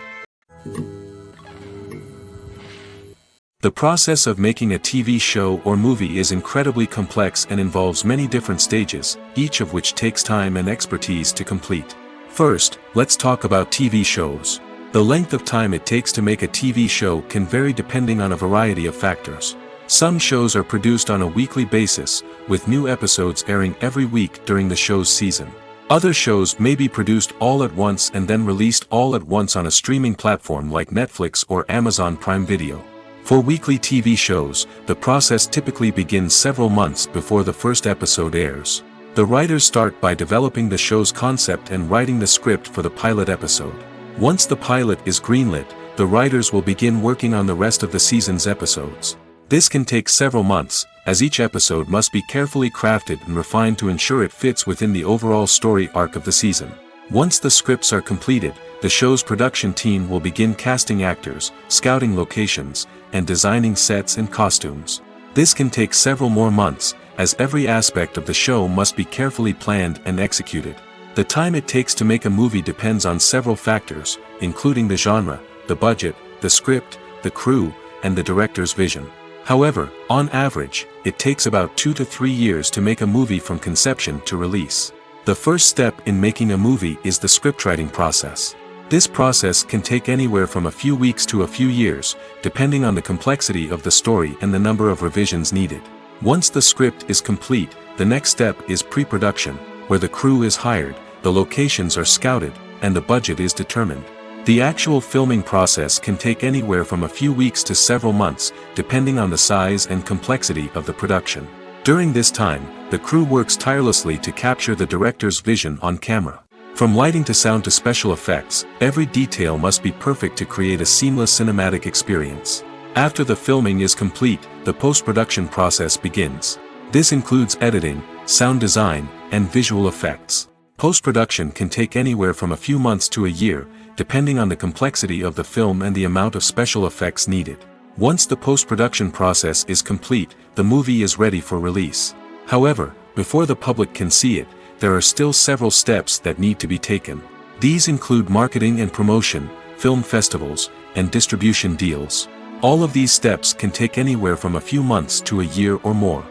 The process of making a TV show or movie is incredibly complex and involves many different stages, each of which takes time and expertise to complete. First, let's talk about TV shows. The length of time it takes to make a TV show can vary depending on a variety of factors. Some shows are produced on a weekly basis, with new episodes airing every week during the show's season. Other shows may be produced all at once and then released all at once on a streaming platform like Netflix or Amazon Prime Video. For weekly TV shows, the process typically begins several months before the first episode airs. The writers start by developing the show's concept and writing the script for the pilot episode. Once the pilot is greenlit, the writers will begin working on the rest of the season's episodes. This can take several months, as each episode must be carefully crafted and refined to ensure it fits within the overall story arc of the season. Once the scripts are completed, the show's production team will begin casting actors, scouting locations, and designing sets and costumes. This can take several more months, as every aspect of the show must be carefully planned and executed. The time it takes to make a movie depends on several factors, including the genre, the budget, the script, the crew, and the director's vision. However, on average, it takes about 2 to 3 years to make a movie from conception to release. The first step in making a movie is the scriptwriting process. This process can take anywhere from a few weeks to a few years, depending on the complexity of the story and the number of revisions needed. Once the script is complete, the next step is pre-production, where the crew is hired, the locations are scouted, and the budget is determined. The actual filming process can take anywhere from a few weeks to several months, depending on the size and complexity of the production. During this time, the crew works tirelessly to capture the director's vision on camera. From lighting to sound to special effects, every detail must be perfect to create a seamless cinematic experience. After the filming is complete, the post-production process begins. This includes editing, sound design, and visual effects. Post-production can take anywhere from a few months to a year, depending on the complexity of the film and the amount of special effects needed. Once the post-production process is complete, the movie is ready for release. However, before the public can see it, there are still several steps that need to be taken. These include marketing and promotion, film festivals, and distribution deals. All of these steps can take anywhere from a few months to a year or more.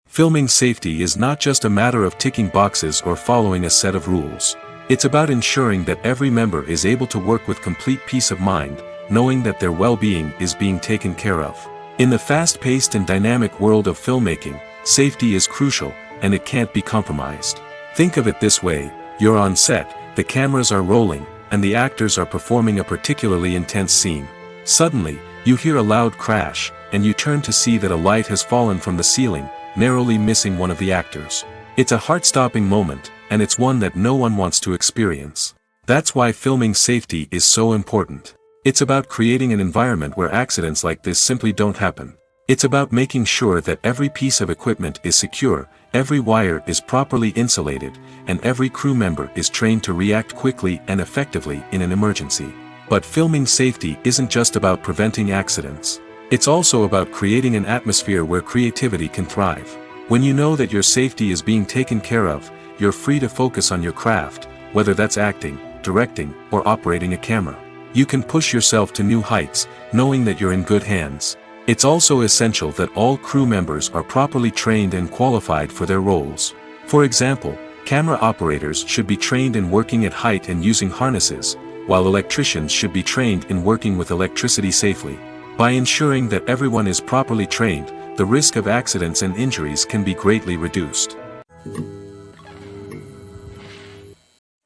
Filming safety is not just a matter of ticking boxes or following a set of rules. It's about ensuring that every member is able to work with complete peace of mind, knowing that their well-being is being taken care of. In the fast-paced and dynamic world of filmmaking, safety is crucial, and it can't be compromised. Think of it this way: you're on set, the cameras are rolling, and the actors are performing a particularly intense scene. Suddenly, you hear a loud crash, and you turn to see that a light has fallen from the ceiling, narrowly missing one of the actors. It's a heart-stopping moment, and it's one that no one wants to experience. That's why filming safety is so important. It's about creating an environment where accidents like this simply don't happen. It's about making sure that every piece of equipment is secure, every wire is properly insulated, and every crew member is trained to react quickly and effectively in an emergency. But filming safety isn't just about preventing accidents. It's also about creating an atmosphere where creativity can thrive. When you know that your safety is being taken care of, you're free to focus on your craft, whether that's acting, directing, or operating a camera. You can push yourself to new heights, knowing that you're in good hands. It's also essential that all crew members are properly trained and qualified for their roles. For example, camera operators should be trained in working at height and using harnesses, while electricians should be trained in working with electricity safely. By ensuring that everyone is properly trained, the risk of accidents and injuries can be greatly reduced.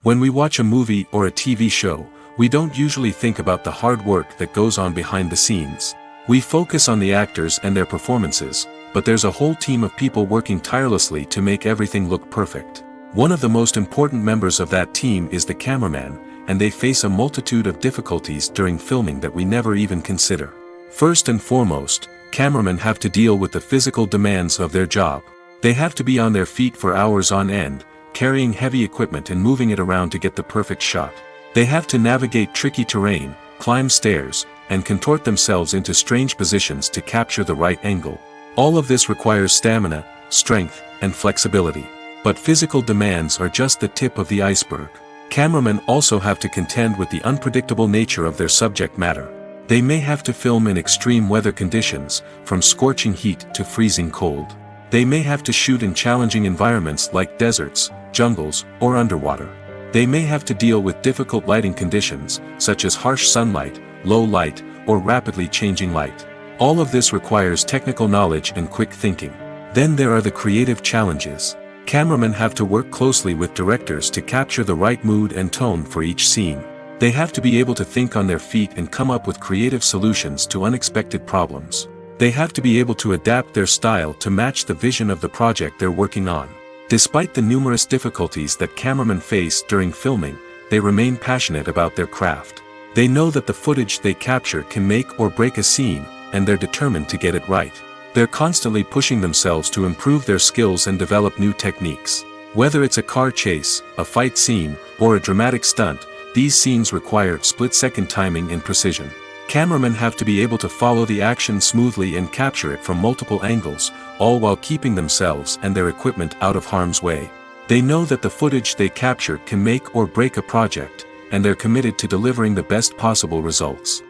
When we watch a movie or a TV show, we don't usually think about the hard work that goes on behind the scenes. We focus on the actors and their performances, but there's a whole team of people working tirelessly to make everything look perfect. One of the most important members of that team is the cameraman, and they face a multitude of difficulties during filming that we never even consider. First and foremost, cameramen have to deal with the physical demands of their job. They have to be on their feet for hours on end, carrying heavy equipment and moving it around to get the perfect shot. They have to navigate tricky terrain, climb stairs, and contort themselves into strange positions to capture the right angle. All of this requires stamina, strength, and flexibility. But physical demands are just the tip of the iceberg. Cameramen also have to contend with the unpredictable nature of their subject matter. They may have to film in extreme weather conditions, from scorching heat to freezing cold. They may have to shoot in challenging environments like deserts, jungles, or underwater. They may have to deal with difficult lighting conditions, such as harsh sunlight, low light, or rapidly changing light. All of this requires technical knowledge and quick thinking. Then there are the creative challenges. Cameramen have to work closely with directors to capture the right mood and tone for each scene. They have to be able to think on their feet and come up with creative solutions to unexpected problems. They have to be able to adapt their style to match the vision of the project they're working on. Despite the numerous difficulties that cameramen face during filming, they remain passionate about their craft. They know that the footage they capture can make or break a scene, and they're determined to get it right. They're constantly pushing themselves to improve their skills and develop new techniques. Whether it's a car chase, a fight scene, or a dramatic stunt, these scenes require split-second timing and precision. Cameramen have to be able to follow the action smoothly and capture it from multiple angles, all while keeping themselves and their equipment out of harm's way. They know that the footage they capture can make or break a project, and they're committed to delivering the best possible results.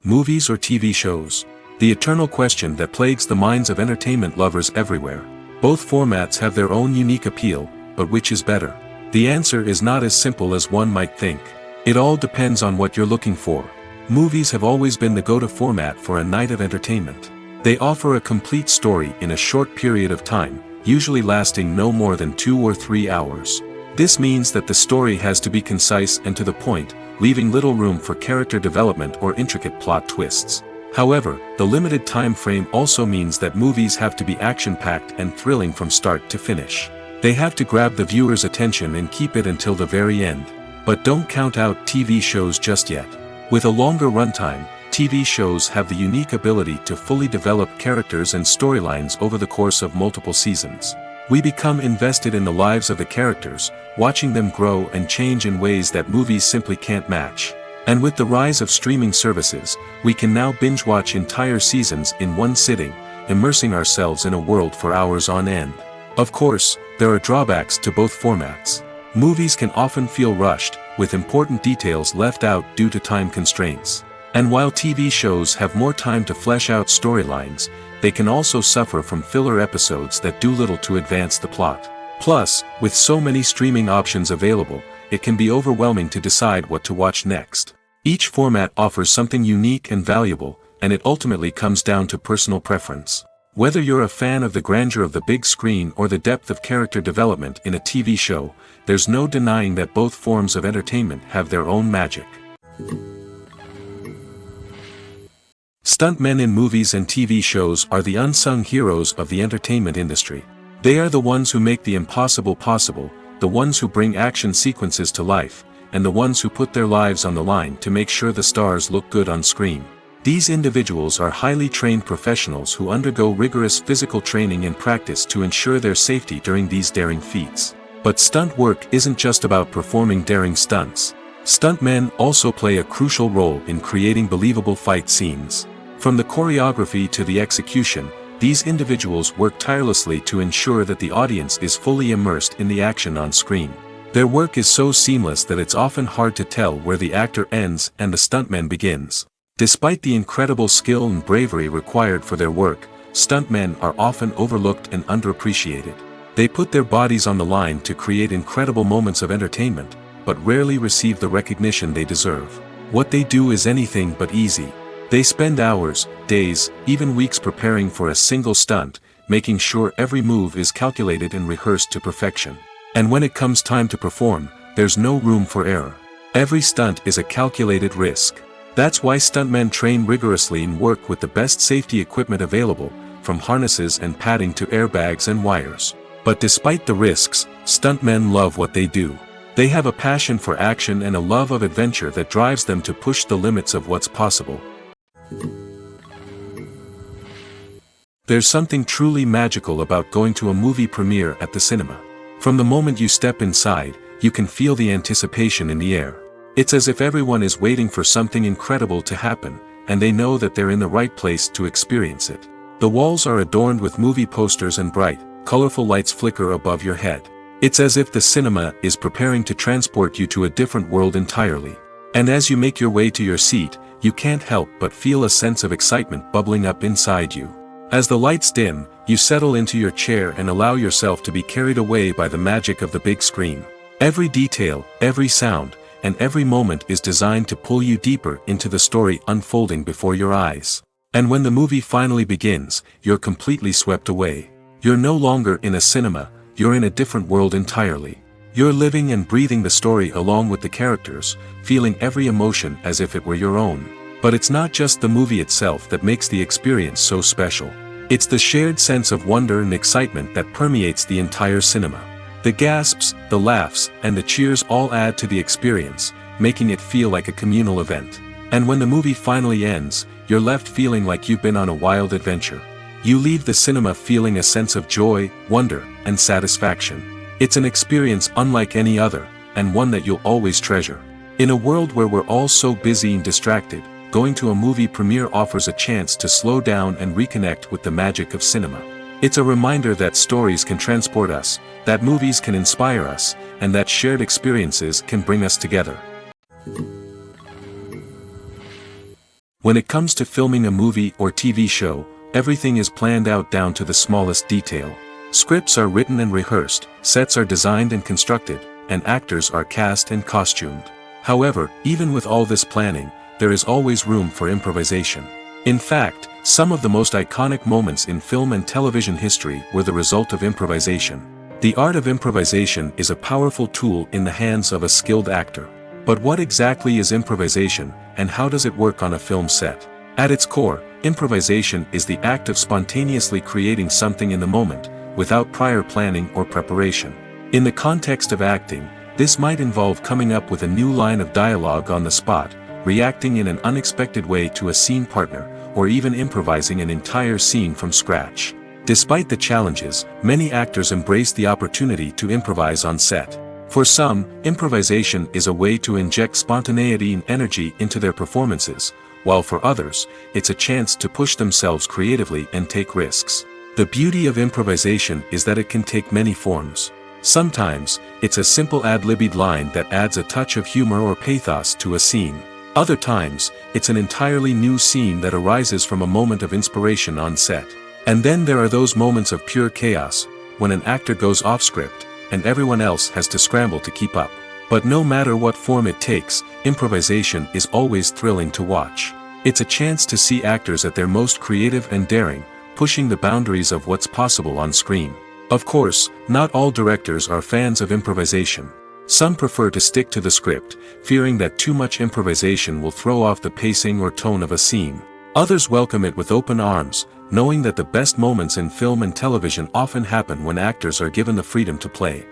Movies or TV shows? The eternal question that plagues the minds of entertainment lovers everywhere. Both formats have their own unique appeal, but which is better? The answer is not as simple as one might think. It all depends on what you're looking for. Movies have always been the go-to format for a night of entertainment. They offer a complete story in a short period of time, usually lasting no more than 2 or 3 hours. This means that the story has to be concise and to the point, leaving little room for character development or intricate plot twists. However, the limited time frame also means that movies have to be action-packed and thrilling from start to finish. They have to grab the viewer's attention and keep it until the very end. But don't count out TV shows just yet. With a longer runtime, TV shows have the unique ability to fully develop characters and storylines over the course of multiple seasons. We become invested in the lives of the characters, watching them grow and change in ways that movies simply can't match. And with the rise of streaming services, we can now binge-watch entire seasons in one sitting, immersing ourselves in a world for hours on end. Of course, there are drawbacks to both formats. Movies can often feel rushed, with important details left out due to time constraints. And while TV shows have more time to flesh out storylines, they can also suffer from filler episodes that do little to advance the plot. Plus, with so many streaming options available, it can be overwhelming to decide what to watch next. Each format offers something unique and valuable, and it ultimately comes down to personal preference. Whether you're a fan of the grandeur of the big screen or the depth of character development in a TV show, there's no denying that both forms of entertainment have their own magic. Stuntmen in movies and TV shows are the unsung heroes of the entertainment industry. They are the ones who make the impossible possible, the ones who bring action sequences to life, and the ones who put their lives on the line to make sure the stars look good on screen. These individuals are highly trained professionals who undergo rigorous physical training and practice to ensure their safety during these daring feats. But stunt work isn't just about performing daring stunts. Stuntmen also play a crucial role in creating believable fight scenes. From the choreography to the execution, these individuals work tirelessly to ensure that the audience is fully immersed in the action on screen. Their work is so seamless that it's often hard to tell where the actor ends and the stuntman begins. Despite the incredible skill and bravery required for their work, stuntmen are often overlooked and underappreciated. They put their bodies on the line to create incredible moments of entertainment, but rarely receive the recognition they deserve. What they do is anything but easy. They spend hours, days, even weeks preparing for a single stunt, making sure every move is calculated and rehearsed to perfection. And when it comes time to perform, there's no room for error. Every stunt is a calculated risk. That's why stuntmen train rigorously and work with the best safety equipment available, from harnesses and padding to airbags and wires. But despite the risks, stuntmen love what they do. They have a passion for action and a love of adventure that drives them to push the limits of what's possible. There's something truly magical about going to a movie premiere at the cinema. From the moment you step inside, you can feel the anticipation in the air. It's as if everyone is waiting for something incredible to happen, and they know that they're in the right place to experience it. The walls are adorned with movie posters and bright, colorful lights flicker above your head. It's as if the cinema is preparing to transport you to a different world entirely. And as you make your way to your seat, you can't help but feel a sense of excitement bubbling up inside you. As the lights dim, you settle into your chair and allow yourself to be carried away by the magic of the big screen. Every detail, every sound, and every moment is designed to pull you deeper into the story unfolding before your eyes. And when the movie finally begins, you're completely swept away. You're no longer in a cinema, you're in a different world entirely. You're living and breathing the story along with the characters, feeling every emotion as if it were your own. But it's not just the movie itself that makes the experience so special. It's the shared sense of wonder and excitement that permeates the entire cinema. The gasps, the laughs, and the cheers all add to the experience, making it feel like a communal event. And when the movie finally ends, you're left feeling like you've been on a wild adventure. You leave the cinema feeling a sense of joy, wonder, and satisfaction. It's an experience unlike any other, and one that you'll always treasure. In a world where we're all so busy and distracted, going to a movie premiere offers a chance to slow down and reconnect with the magic of cinema. It's a reminder that stories can transport us, that movies can inspire us, and that shared experiences can bring us together. When it comes to filming a movie or TV show, everything is planned out down to the smallest detail. Scripts are written and rehearsed, sets are designed and constructed, and actors are cast and costumed. However, even with all this planning, there is always room for improvisation. In fact, some of the most iconic moments in film and television history were the result of improvisation. The art of improvisation is a powerful tool in the hands of a skilled actor. But what exactly is improvisation, and how does it work on a film set? At its core, improvisation is the act of spontaneously creating something in the moment, without prior planning or preparation. In the context of acting, this might involve coming up with a new line of dialogue on the spot, reacting in an unexpected way to a scene partner, or even improvising an entire scene from scratch. Despite the challenges, many actors embrace the opportunity to improvise on set. For some, improvisation is a way to inject spontaneity and energy into their performances, while for others, it's a chance to push themselves creatively and take risks. The beauty of improvisation is that it can take many forms. Sometimes, it's a simple ad-libbed line that adds a touch of humor or pathos to a scene. Other times, it's an entirely new scene that arises from a moment of inspiration on set. And then there are those moments of pure chaos, when an actor goes off script, and everyone else has to scramble to keep up. But no matter what form it takes, improvisation is always thrilling to watch. It's a chance to see actors at their most creative and daring, pushing the boundaries of what's possible on screen. Of course, not all directors are fans of improvisation. Some prefer to stick to the script, fearing that too much improvisation will throw off the pacing or tone of a scene. Others welcome it with open arms, knowing that the best moments in film and television often happen when actors are given the freedom to play.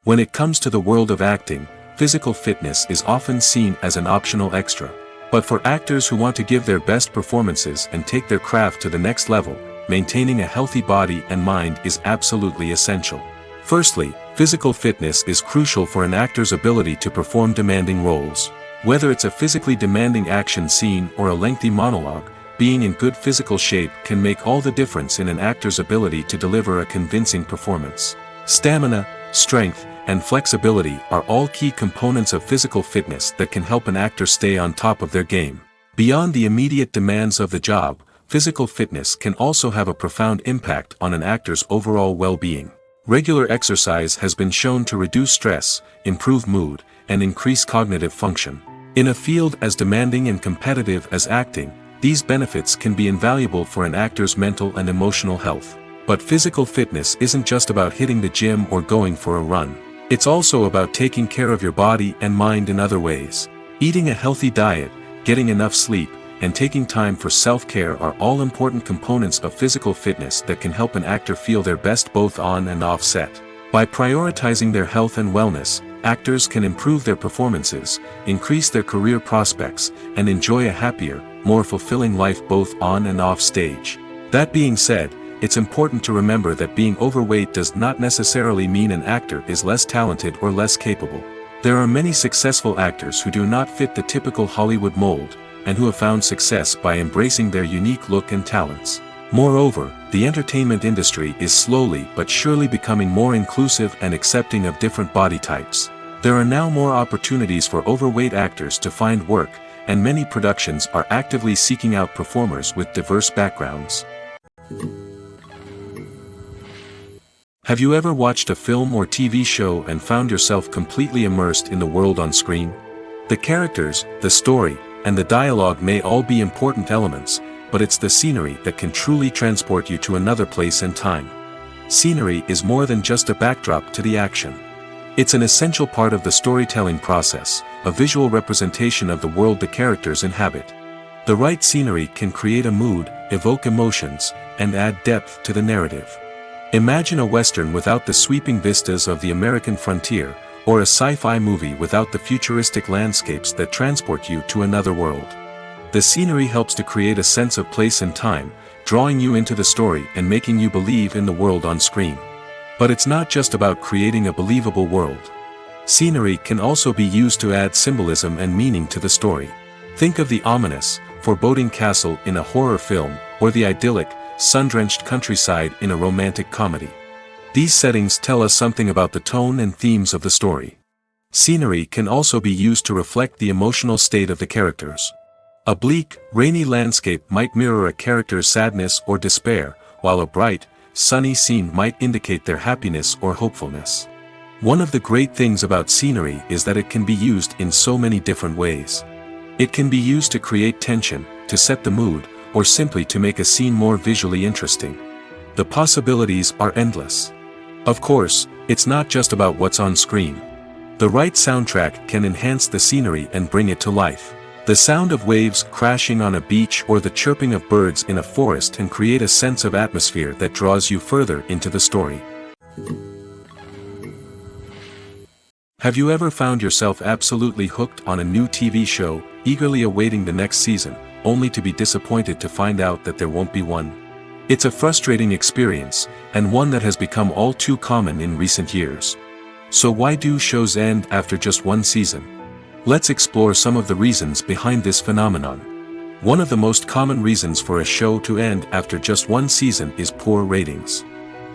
When it comes to the world of acting, physical fitness is often seen as an optional extra. But for actors who want to give their best performances and take their craft to the next level, maintaining a healthy body and mind is absolutely essential. Firstly, physical fitness is crucial for an actor's ability to perform demanding roles. Whether it's a physically demanding action scene or a lengthy monologue, being in good physical shape can make all the difference in an actor's ability to deliver a convincing performance. Stamina, strength, and flexibility are all key components of physical fitness that can help an actor stay on top of their game. Beyond the immediate demands of the job, physical fitness can also have a profound impact on an actor's overall well-being. Regular exercise has been shown to reduce stress, improve mood, and increase cognitive function. In a field as demanding and competitive as acting, these benefits can be invaluable for an actor's mental and emotional health. But physical fitness isn't just about hitting the gym or going for a run. It's also about taking care of your body and mind in other ways. Eating a healthy diet, getting enough sleep, and taking time for self-care are all important components of physical fitness that can help an actor feel their best both on and off set. By prioritizing their health and wellness, actors can improve their performances, increase their career prospects, and enjoy a happier, more fulfilling life both on and off stage. That being said, it's important to remember that being overweight does not necessarily mean an actor is less talented or less capable. There are many successful actors who do not fit the typical Hollywood mold, and who have found success by embracing their unique look and talents. Moreover, the entertainment industry is slowly but surely becoming more inclusive and accepting of different body types. There are now more opportunities for overweight actors to find work, and many productions are actively seeking out performers with diverse backgrounds. Have you ever watched a film or TV show and found yourself completely immersed in the world on screen? The characters, the story, and the dialogue may all be important elements, but it's the scenery that can truly transport you to another place and time. Scenery is more than just a backdrop to the action. It's an essential part of the storytelling process, a visual representation of the world the characters inhabit. The right scenery can create a mood, evoke emotions, and add depth to the narrative. Imagine a western without the sweeping vistas of the American frontier, or a sci-fi movie without the futuristic landscapes that transport you to another world. The scenery helps to create a sense of place and time, drawing you into the story and making you believe in the world on screen. But it's not just about creating a believable world. Scenery can also be used to add symbolism and meaning to the story. Think of the ominous, foreboding castle in a horror film, or the idyllic, sun-drenched countryside in a romantic comedy. These settings tell us something about the tone and themes of the story. Scenery can also be used to reflect the emotional state of the characters. A bleak, rainy landscape might mirror a character's sadness or despair, while a bright, sunny scene might indicate their happiness or hopefulness. One of the great things about scenery is that it can be used in so many different ways. It can be used to create tension, to set the mood, or simply to make a scene more visually interesting. The possibilities are endless. Of course, it's not just about what's on screen. The right soundtrack can enhance the scenery and bring it to life. The sound of waves crashing on a beach or the chirping of birds in a forest can create a sense of atmosphere that draws you further into the story. Have you ever found yourself absolutely hooked on a new TV show, eagerly awaiting the next season, only to be disappointed to find out that there won't be one? It's a frustrating experience, and one that has become all too common in recent years. So why do shows end after just one season? Let's explore some of the reasons behind this phenomenon. One of the most common reasons for a show to end after just one season is poor ratings.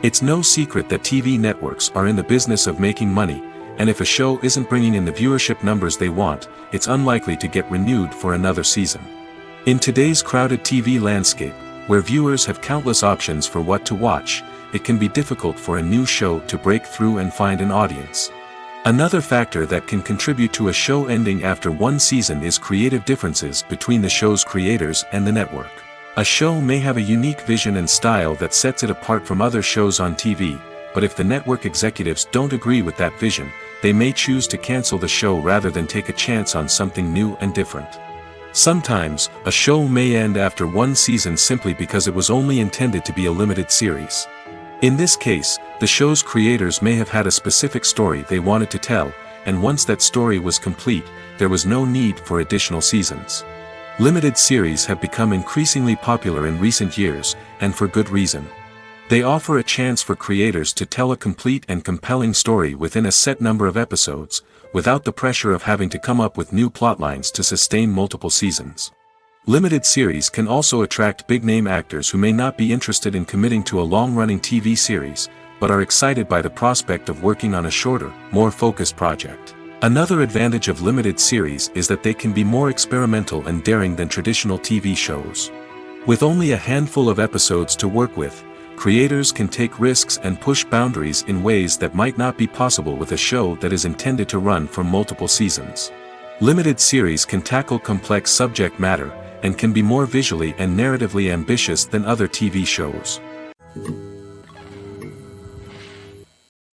It's no secret that TV networks are in the business of making money, and if a show isn't bringing in the viewership numbers they want, it's unlikely to get renewed for another season. In today's crowded TV landscape, where viewers have countless options for what to watch, it can be difficult for a new show to break through and find an audience. Another factor that can contribute to a show ending after one season is creative differences between the show's creators and the network. A show may have a unique vision and style that sets it apart from other shows on TV, but if the network executives don't agree with that vision, they may choose to cancel the show rather than take a chance on something new and different. Sometimes, a show may end after one season simply because it was only intended to be a limited series. In this case, the show's creators may have had a specific story they wanted to tell, and once that story was complete, there was no need for additional seasons. Limited series have become increasingly popular in recent years, and for good reason. They offer a chance for creators to tell a complete and compelling story within a set number of episodes, without the pressure of having to come up with new plotlines to sustain multiple seasons. Limited series can also attract big-name actors who may not be interested in committing to a long-running TV series, but are excited by the prospect of working on a shorter, more focused project. Another advantage of limited series is that they can be more experimental and daring than traditional TV shows. With only a handful of episodes to work with, creators can take risks and push boundaries in ways that might not be possible with a show that is intended to run for multiple seasons. Limited series can tackle complex subject matter, and can be more visually and narratively ambitious than other TV shows.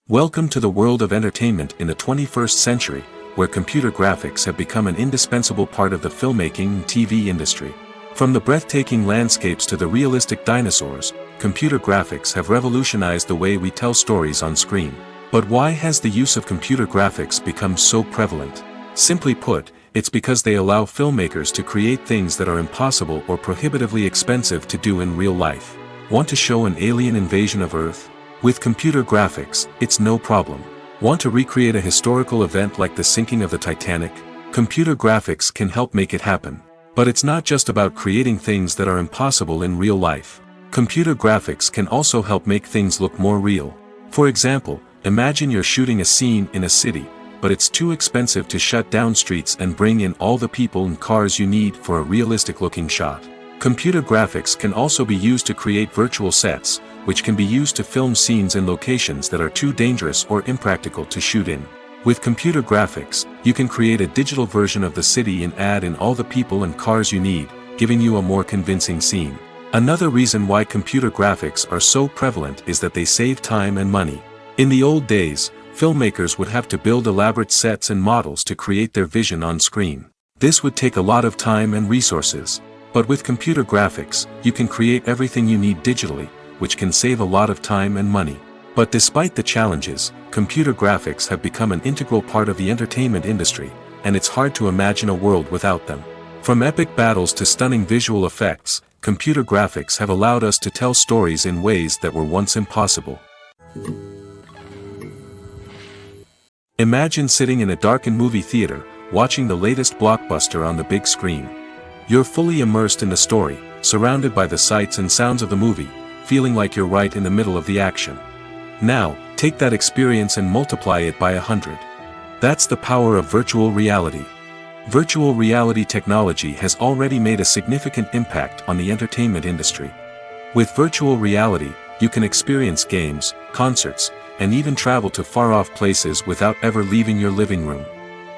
Welcome to the world of entertainment in the 21st century, where computer graphics have become an indispensable part of the filmmaking and TV industry. From the breathtaking landscapes to the realistic dinosaurs, computer graphics have revolutionized the way we tell stories on screen. But why has the use of computer graphics become so prevalent? Simply put, it's because they allow filmmakers to create things that are impossible or prohibitively expensive to do in real life. Want to show an alien invasion of Earth? With computer graphics, it's no problem. Want to recreate a historical event like the sinking of the Titanic? Computer graphics can help make it happen. But it's not just about creating things that are impossible in real life. Computer graphics can also help make things look more real. For example, imagine you're shooting a scene in a city, but it's too expensive to shut down streets and bring in all the people and cars you need for a realistic-looking shot. Computer graphics can also be used to create virtual sets, which can be used to film scenes in locations that are too dangerous or impractical to shoot in. With computer graphics, you can create a digital version of the city and add in all the people and cars you need, giving you a more convincing scene. Another reason why computer graphics are so prevalent is that they save time and money. In the old days, filmmakers would have to build elaborate sets and models to create their vision on screen. This would take a lot of time and resources. But with computer graphics, you can create everything you need digitally, which can save a lot of time and money. But despite the challenges, computer graphics have become an integral part of the entertainment industry, and it's hard to imagine a world without them. From epic battles to stunning visual effects, computer graphics have allowed us to tell stories in ways that were once impossible. Imagine sitting in a darkened movie theater, watching the latest blockbuster on the big screen. You're fully immersed in the story, surrounded by the sights and sounds of the movie, feeling like you're right in the middle of the action. Now, take that experience and multiply it by 100. That's the power of virtual reality. Virtual reality technology has already made a significant impact on the entertainment industry. With virtual reality, you can experience games, concerts, and even travel to far-off places without ever leaving your living room.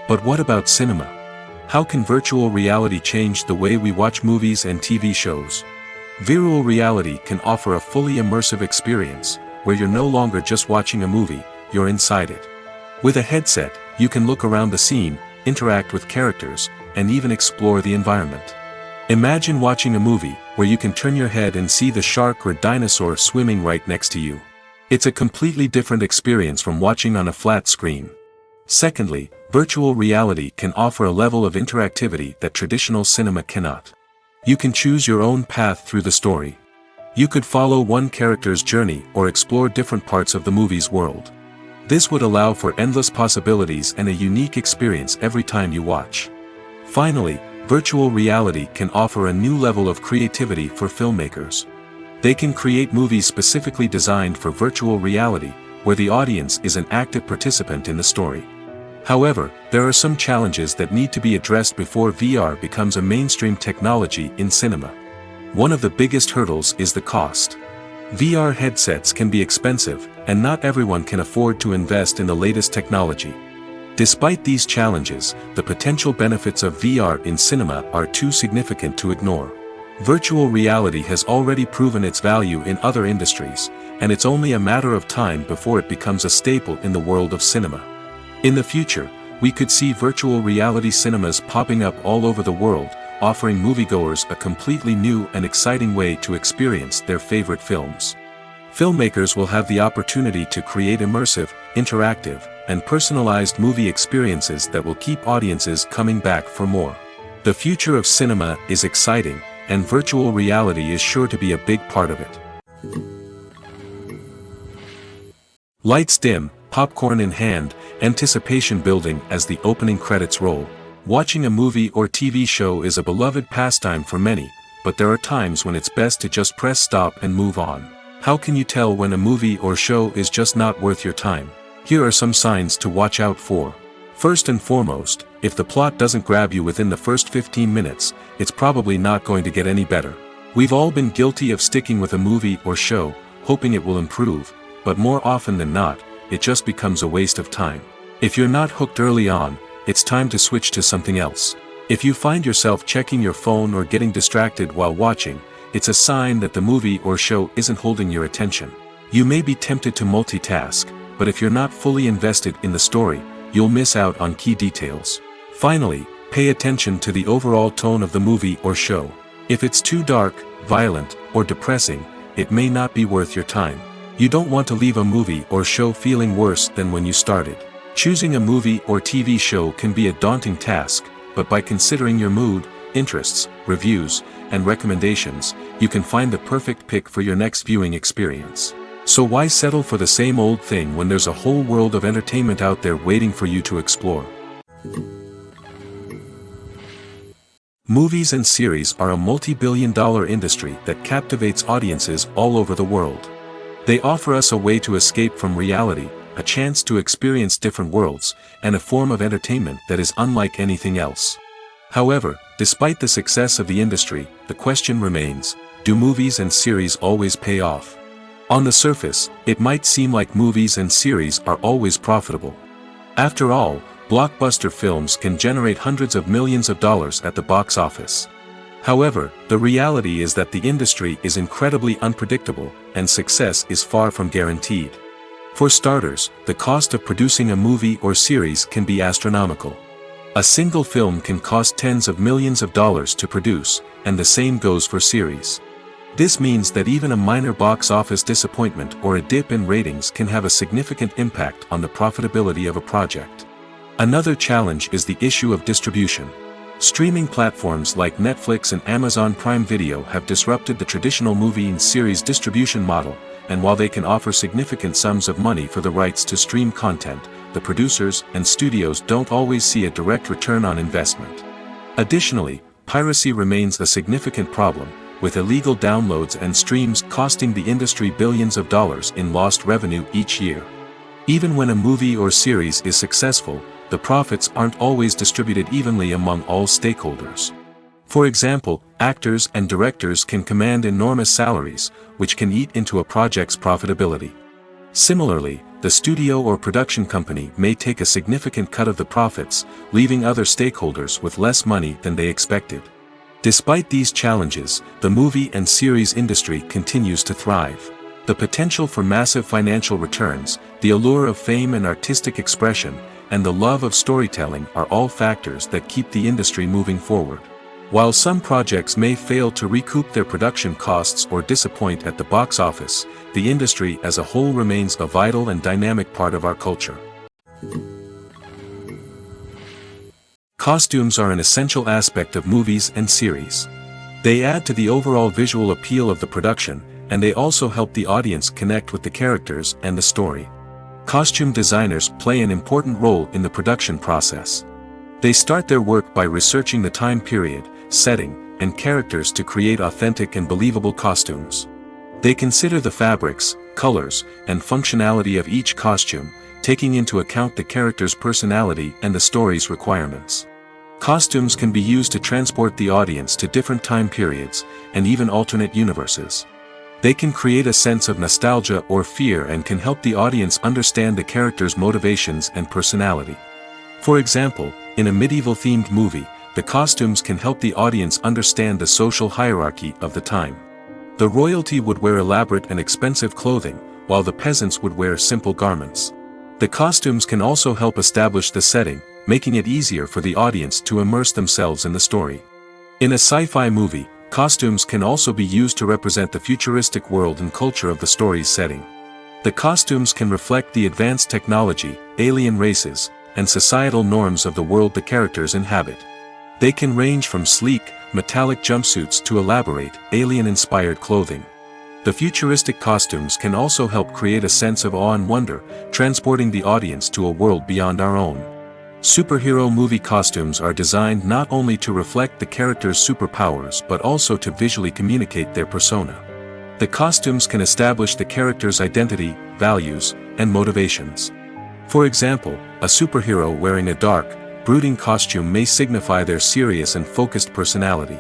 But what about cinema? How can virtual reality change the way we watch movies and TV shows? Virtual reality can offer a fully immersive experience, where you're no longer just watching a movie, you're inside it. With a headset, you can look around the scene, interact with characters, and even explore the environment. Imagine watching a movie where you can turn your head and see the shark or dinosaur swimming right next to you. It's a completely different experience from watching on a flat screen. Secondly, virtual reality can offer a level of interactivity that traditional cinema cannot. You can choose your own path through the story. You could follow one character's journey or explore different parts of the movie's world. This would allow for endless possibilities and a unique experience every time you watch. Finally, virtual reality can offer a new level of creativity for filmmakers. They can create movies specifically designed for virtual reality, where the audience is an active participant in the story. However, there are some challenges that need to be addressed before VR becomes a mainstream technology in cinema. One of the biggest hurdles is the cost. VR headsets can be expensive, and not everyone can afford to invest in the latest technology. Despite these challenges, the potential benefits of VR in cinema are too significant to ignore. Virtual reality has already proven its value in other industries, and it's only a matter of time before it becomes a staple in the world of cinema. In the future, we could see virtual reality cinemas popping up all over the world, offering moviegoers a completely new and exciting way to experience their favorite films. Filmmakers will have the opportunity to create immersive, interactive, and personalized movie experiences that will keep audiences coming back for more. The future of cinema is exciting, and virtual reality is sure to be a big part of it. Lights dim, popcorn in hand, anticipation building as the opening credits roll. Watching a movie or TV show is a beloved pastime for many, but there are times when it's best to just press stop and move on. How can you tell when a movie or show is just not worth your time? Here are some signs to watch out for. First and foremost, if the plot doesn't grab you within the first 15 minutes, it's probably not going to get any better. We've all been guilty of sticking with a movie or show, hoping it will improve, but more often than not, it just becomes a waste of time. If you're not hooked early on, it's time to switch to something else. If you find yourself checking your phone or getting distracted while watching, it's a sign that the movie or show isn't holding your attention. You may be tempted to multitask, but if you're not fully invested in the story, you'll miss out on key details. Finally, pay attention to the overall tone of the movie or show. If it's too dark, violent, or depressing, it may not be worth your time. You don't want to leave a movie or show feeling worse than when you started. Choosing a movie or TV show can be a daunting task, but by considering your mood, interests, reviews, and recommendations, you can find the perfect pick for your next viewing experience. So why settle for the same old thing when there's a whole world of entertainment out there waiting for you to explore? Movies and series are a multi-billion-dollar industry that captivates audiences all over the world. They offer us a way to escape from reality, a chance to experience different worlds, and a form of entertainment that is unlike anything else. However, despite the success of the industry, the question remains, do movies and series always pay off? On the surface, it might seem like movies and series are always profitable. After all, blockbuster films can generate hundreds of millions of dollars at the box office. However, the reality is that the industry is incredibly unpredictable, and success is far from guaranteed. For starters, the cost of producing a movie or series can be astronomical. A single film can cost tens of millions of dollars to produce, and the same goes for series. This means that even a minor box office disappointment or a dip in ratings can have a significant impact on the profitability of a project. Another challenge is the issue of distribution. Streaming platforms like Netflix and Amazon Prime Video have disrupted the traditional movie and series distribution model, and while they can offer significant sums of money for the rights to stream content, the producers and studios don't always see a direct return on investment. Additionally, piracy remains a significant problem, with illegal downloads and streams costing the industry billions of dollars in lost revenue each year. Even when a movie or series is successful, the profits aren't always distributed evenly among all stakeholders. For example, actors and directors can command enormous salaries, which can eat into a project's profitability. Similarly, the studio or production company may take a significant cut of the profits, leaving other stakeholders with less money than they expected. Despite these challenges, the movie and series industry continues to thrive. The potential for massive financial returns, the allure of fame and artistic expression, and the love of storytelling are all factors that keep the industry moving forward. While some projects may fail to recoup their production costs or disappoint at the box office, the industry as a whole remains a vital and dynamic part of our culture. Costumes are an essential aspect of movies and series. They add to the overall visual appeal of the production, and they also help the audience connect with the characters and the story. Costume designers play an important role in the production process. They start their work by researching the time period, setting, and characters to create authentic and believable costumes. They consider the fabrics, colors, and functionality of each costume, taking into account the character's personality and the story's requirements. Costumes can be used to transport the audience to different time periods, and even alternate universes. They can create a sense of nostalgia or fear and can help the audience understand the character's motivations and personality. For example, in a medieval-themed movie, the costumes can help the audience understand the social hierarchy of the time. The royalty would wear elaborate and expensive clothing, while the peasants would wear simple garments. The costumes can also help establish the setting, making it easier for the audience to immerse themselves in the story. In a sci-fi movie, costumes can also be used to represent the futuristic world and culture of the story's setting. The costumes can reflect the advanced technology, alien races, and societal norms of the world the characters inhabit. They can range from sleek, metallic jumpsuits to elaborate, alien-inspired clothing. The futuristic costumes can also help create a sense of awe and wonder, transporting the audience to a world beyond our own. Superhero movie costumes are designed not only to reflect the character's superpowers but also to visually communicate their persona. The costumes can establish the character's identity, values, and motivations. For example, a superhero wearing a dark, brooding costume may signify their serious and focused personality.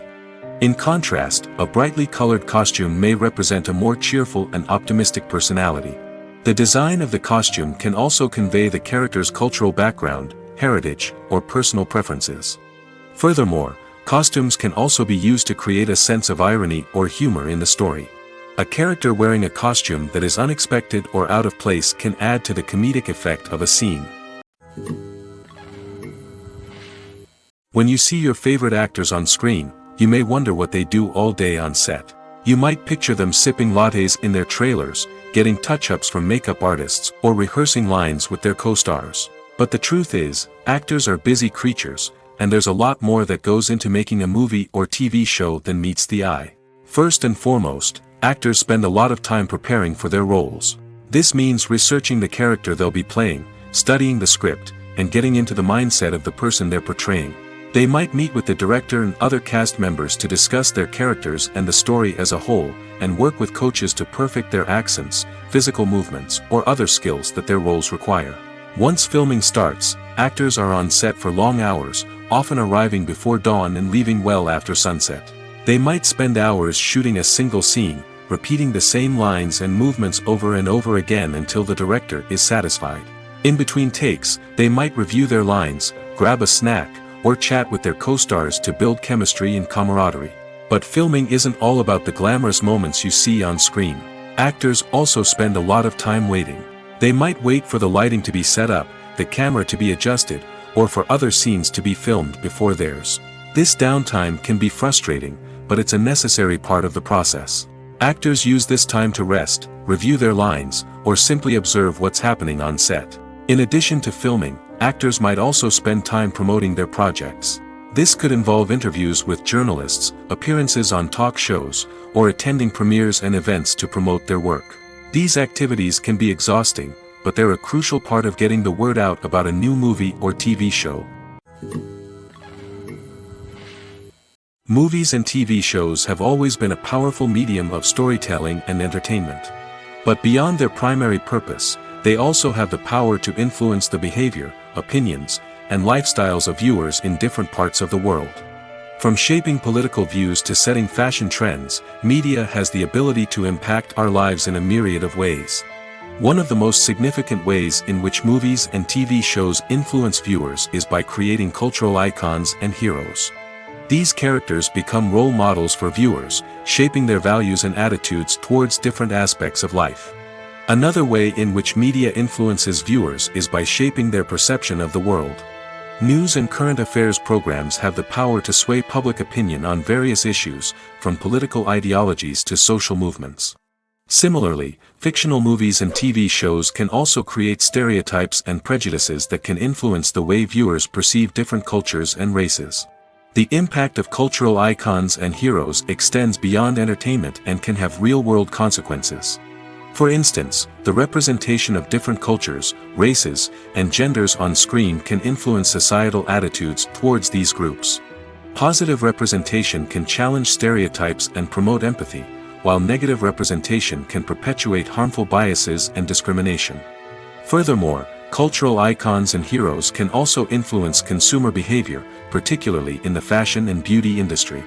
In contrast, a brightly colored costume may represent a more cheerful and optimistic personality. The design of the costume can also convey the character's cultural background, heritage, or personal preferences. Furthermore, costumes can also be used to create a sense of irony or humor in the story. A character wearing a costume that is unexpected or out of place can add to the comedic effect of a scene. When you see your favorite actors on screen, you may wonder what they do all day on set. You might picture them sipping lattes in their trailers, getting touch-ups from makeup artists, or rehearsing lines with their co-stars. But the truth is, actors are busy creatures, and there's a lot more that goes into making a movie or TV show than meets the eye. First and foremost, actors spend a lot of time preparing for their roles. This means researching the character they'll be playing, studying the script, and getting into the mindset of the person they're portraying. They might meet with the director and other cast members to discuss their characters and the story as a whole, and work with coaches to perfect their accents, physical movements, or other skills that their roles require. Once filming starts, actors are on set for long hours, often arriving before dawn and leaving well after sunset. They might spend hours shooting a single scene, repeating the same lines and movements over and over again until the director is satisfied. In between takes, they might review their lines, grab a snack, or chat with their co-stars to build chemistry and camaraderie. But filming isn't all about the glamorous moments you see on screen. Actors also spend a lot of time waiting. They might wait for the lighting to be set up, the camera to be adjusted, or for other scenes to be filmed before theirs. This downtime can be frustrating, but it's a necessary part of the process. Actors use this time to rest, review their lines, or simply observe what's happening on set. In addition to filming, actors might also spend time promoting their projects. This could involve interviews with journalists, appearances on talk shows, or attending premieres and events to promote their work. These activities can be exhausting, but they're a crucial part of getting the word out about a new movie or TV show. Movies and TV shows have always been a powerful medium of storytelling and entertainment. But beyond their primary purpose, they also have the power to influence the behavior, opinions, and lifestyles of viewers in different parts of the world. From shaping political views to setting fashion trends, media has the ability to impact our lives in a myriad of ways. One of the most significant ways in which movies and TV shows influence viewers is by creating cultural icons and heroes. These characters become role models for viewers, shaping their values and attitudes towards different aspects of life. Another way in which media influences viewers is by shaping their perception of the world. News and current affairs programs have the power to sway public opinion on various issues, from political ideologies to social movements. Similarly, fictional movies and TV shows can also create stereotypes and prejudices that can influence the way viewers perceive different cultures and races. The impact of cultural icons and heroes extends beyond entertainment and can have real-world consequences. For instance, the representation of different cultures, races, and genders on screen can influence societal attitudes towards these groups. Positive representation can challenge stereotypes and promote empathy, while negative representation can perpetuate harmful biases and discrimination. Furthermore, cultural icons and heroes can also influence consumer behavior, particularly in the fashion and beauty industry.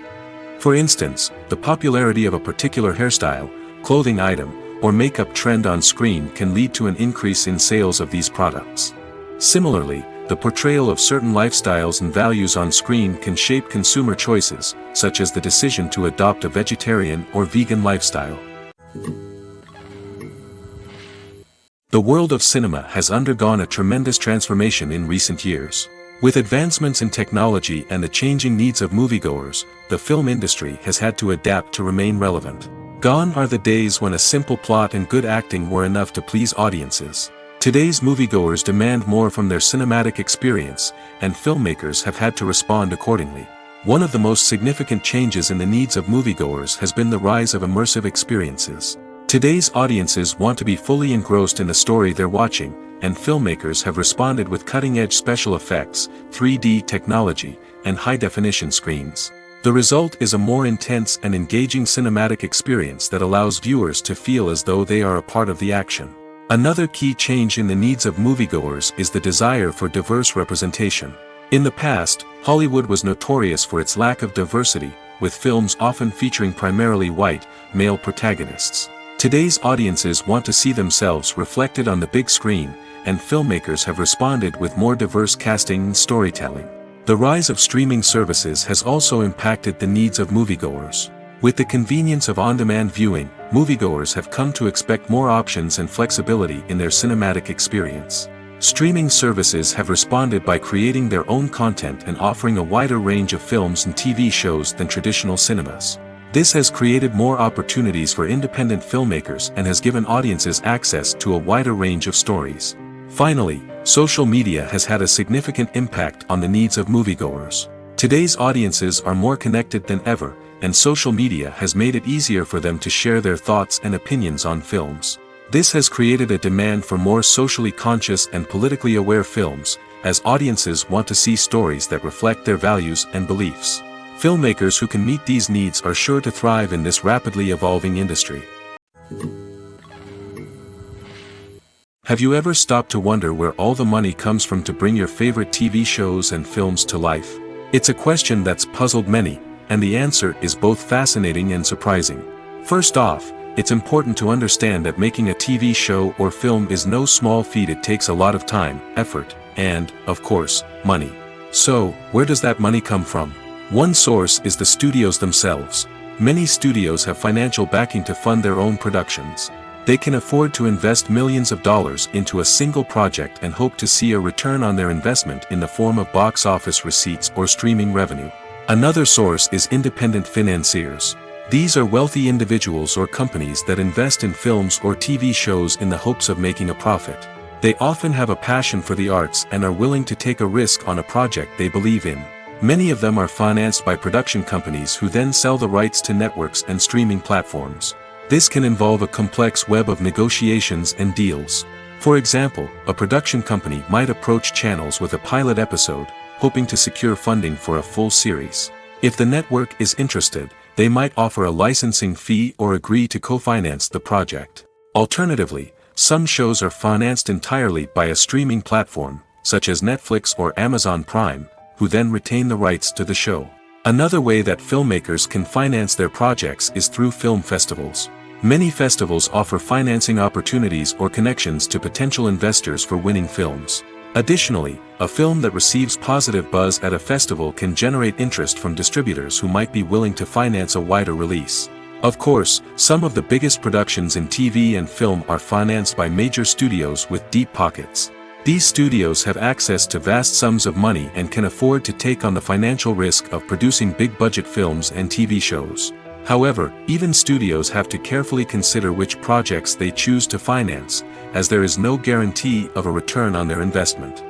For instance, the popularity of a particular hairstyle, clothing item, or makeup trend on screen can lead to an increase in sales of these products. Similarly, the portrayal of certain lifestyles and values on screen can shape consumer choices, such as the decision to adopt a vegetarian or vegan lifestyle. The world of cinema has undergone a tremendous transformation in recent years. With advancements in technology and the changing needs of moviegoers, the film industry has had to adapt to remain relevant. Gone are the days when a simple plot and good acting were enough to please audiences. Today's moviegoers demand more from their cinematic experience, and filmmakers have had to respond accordingly. One of the most significant changes in the needs of moviegoers has been the rise of immersive experiences. Today's audiences want to be fully engrossed in the story they're watching, and filmmakers have responded with cutting-edge special effects, 3D technology, and high-definition screens. The result is a more intense and engaging cinematic experience that allows viewers to feel as though they are a part of the action. Another key change in the needs of moviegoers is the desire for diverse representation. In the past, Hollywood was notorious for its lack of diversity, with films often featuring primarily white, male protagonists. Today's audiences want to see themselves reflected on the big screen, and filmmakers have responded with more diverse casting and storytelling. The rise of streaming services has also impacted the needs of moviegoers. With the convenience of on-demand viewing, moviegoers have come to expect more options and flexibility in their cinematic experience. Streaming services have responded by creating their own content and offering a wider range of films and TV shows than traditional cinemas. This has created more opportunities for independent filmmakers and has given audiences access to a wider range of stories. Finally, social media has had a significant impact on the needs of moviegoers. Today's audiences are more connected than ever, and social media has made it easier for them to share their thoughts and opinions on films. This has created a demand for more socially conscious and politically aware films, as audiences want to see stories that reflect their values and beliefs. Filmmakers who can meet these needs are sure to thrive in this rapidly evolving industry. Have you ever stopped to wonder where all the money comes from to bring your favorite TV shows and films to life? It's a question that's puzzled many, and the answer is both fascinating and surprising. First off, it's important to understand that making a TV show or film is no small feat. It takes a lot of time, effort, and, of course, money. So, where does that money come from? One source is the studios themselves. Many studios have financial backing to fund their own productions. They can afford to invest millions of dollars into a single project and hope to see a return on their investment in the form of box office receipts or streaming revenue. Another source is independent financiers. These are wealthy individuals or companies that invest in films or TV shows in the hopes of making a profit. They often have a passion for the arts and are willing to take a risk on a project they believe in. Many of them are financed by production companies who then sell the rights to networks and streaming platforms. This can involve a complex web of negotiations and deals. For example, a production company might approach channels with a pilot episode, hoping to secure funding for a full series. If the network is interested, they might offer a licensing fee or agree to co-finance the project. Alternatively, some shows are financed entirely by a streaming platform, such as Netflix or Amazon Prime, who then retain the rights to the show. Another way that filmmakers can finance their projects is through film festivals. Many festivals offer financing opportunities or connections to potential investors for winning films. Additionally, a film that receives positive buzz at a festival can generate interest from distributors who might be willing to finance a wider release. Of course, some of the biggest productions in TV and film are financed by major studios with deep pockets. These studios have access to vast sums of money and can afford to take on the financial risk of producing big-budget films and TV shows. However, even studios have to carefully consider which projects they choose to finance, as there is no guarantee of a return on their investment.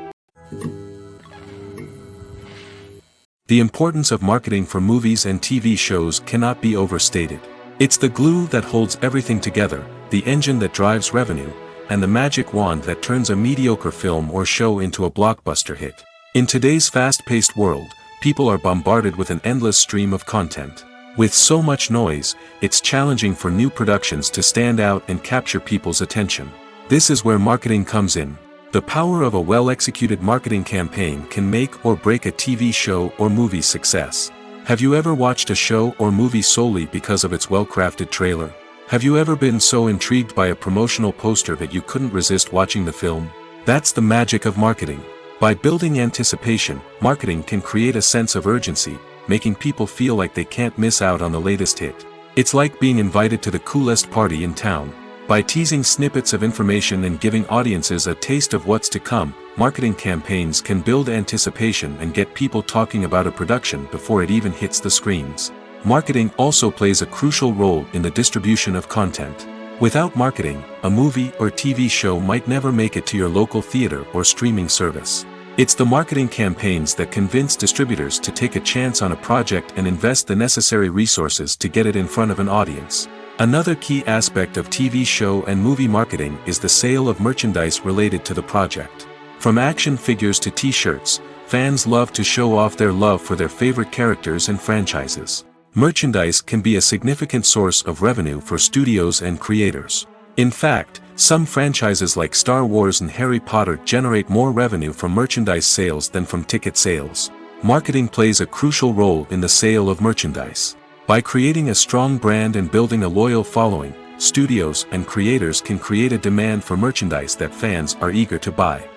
The importance of marketing for movies and TV shows cannot be overstated. It's the glue that holds everything together, the engine that drives revenue, and the magic wand that turns a mediocre film or show into a blockbuster hit. In today's fast-paced world, people are bombarded with an endless stream of content. With so much noise, it's challenging for new productions to stand out and capture people's attention. This is where marketing comes in. The power of a well-executed marketing campaign can make or break a TV show or movie's success. Have you ever watched a show or movie solely because of its well-crafted trailer? Have you ever been so intrigued by a promotional poster that you couldn't resist watching the film? That's the magic of marketing. By building anticipation, marketing can create a sense of urgency, making people feel like they can't miss out on the latest hit. It's like being invited to the coolest party in town. By teasing snippets of information and giving audiences a taste of what's to come, marketing campaigns can build anticipation and get people talking about a production before it even hits the screens. Marketing also plays a crucial role in the distribution of content. Without marketing, a movie or TV show might never make it to your local theater or streaming service. It's the marketing campaigns that convince distributors to take a chance on a project and invest the necessary resources to get it in front of an audience. Another key aspect of TV show and movie marketing is the sale of merchandise related to the project. From action figures to t-shirts, fans love to show off their love for their favorite characters and franchises. Merchandise can be a significant source of revenue for studios and creators. In fact, some franchises like Star Wars and Harry Potter generate more revenue from merchandise sales than from ticket sales. Marketing plays a crucial role in the sale of merchandise. By creating a strong brand and building a loyal following, studios and creators can create a demand for merchandise that fans are eager to buy.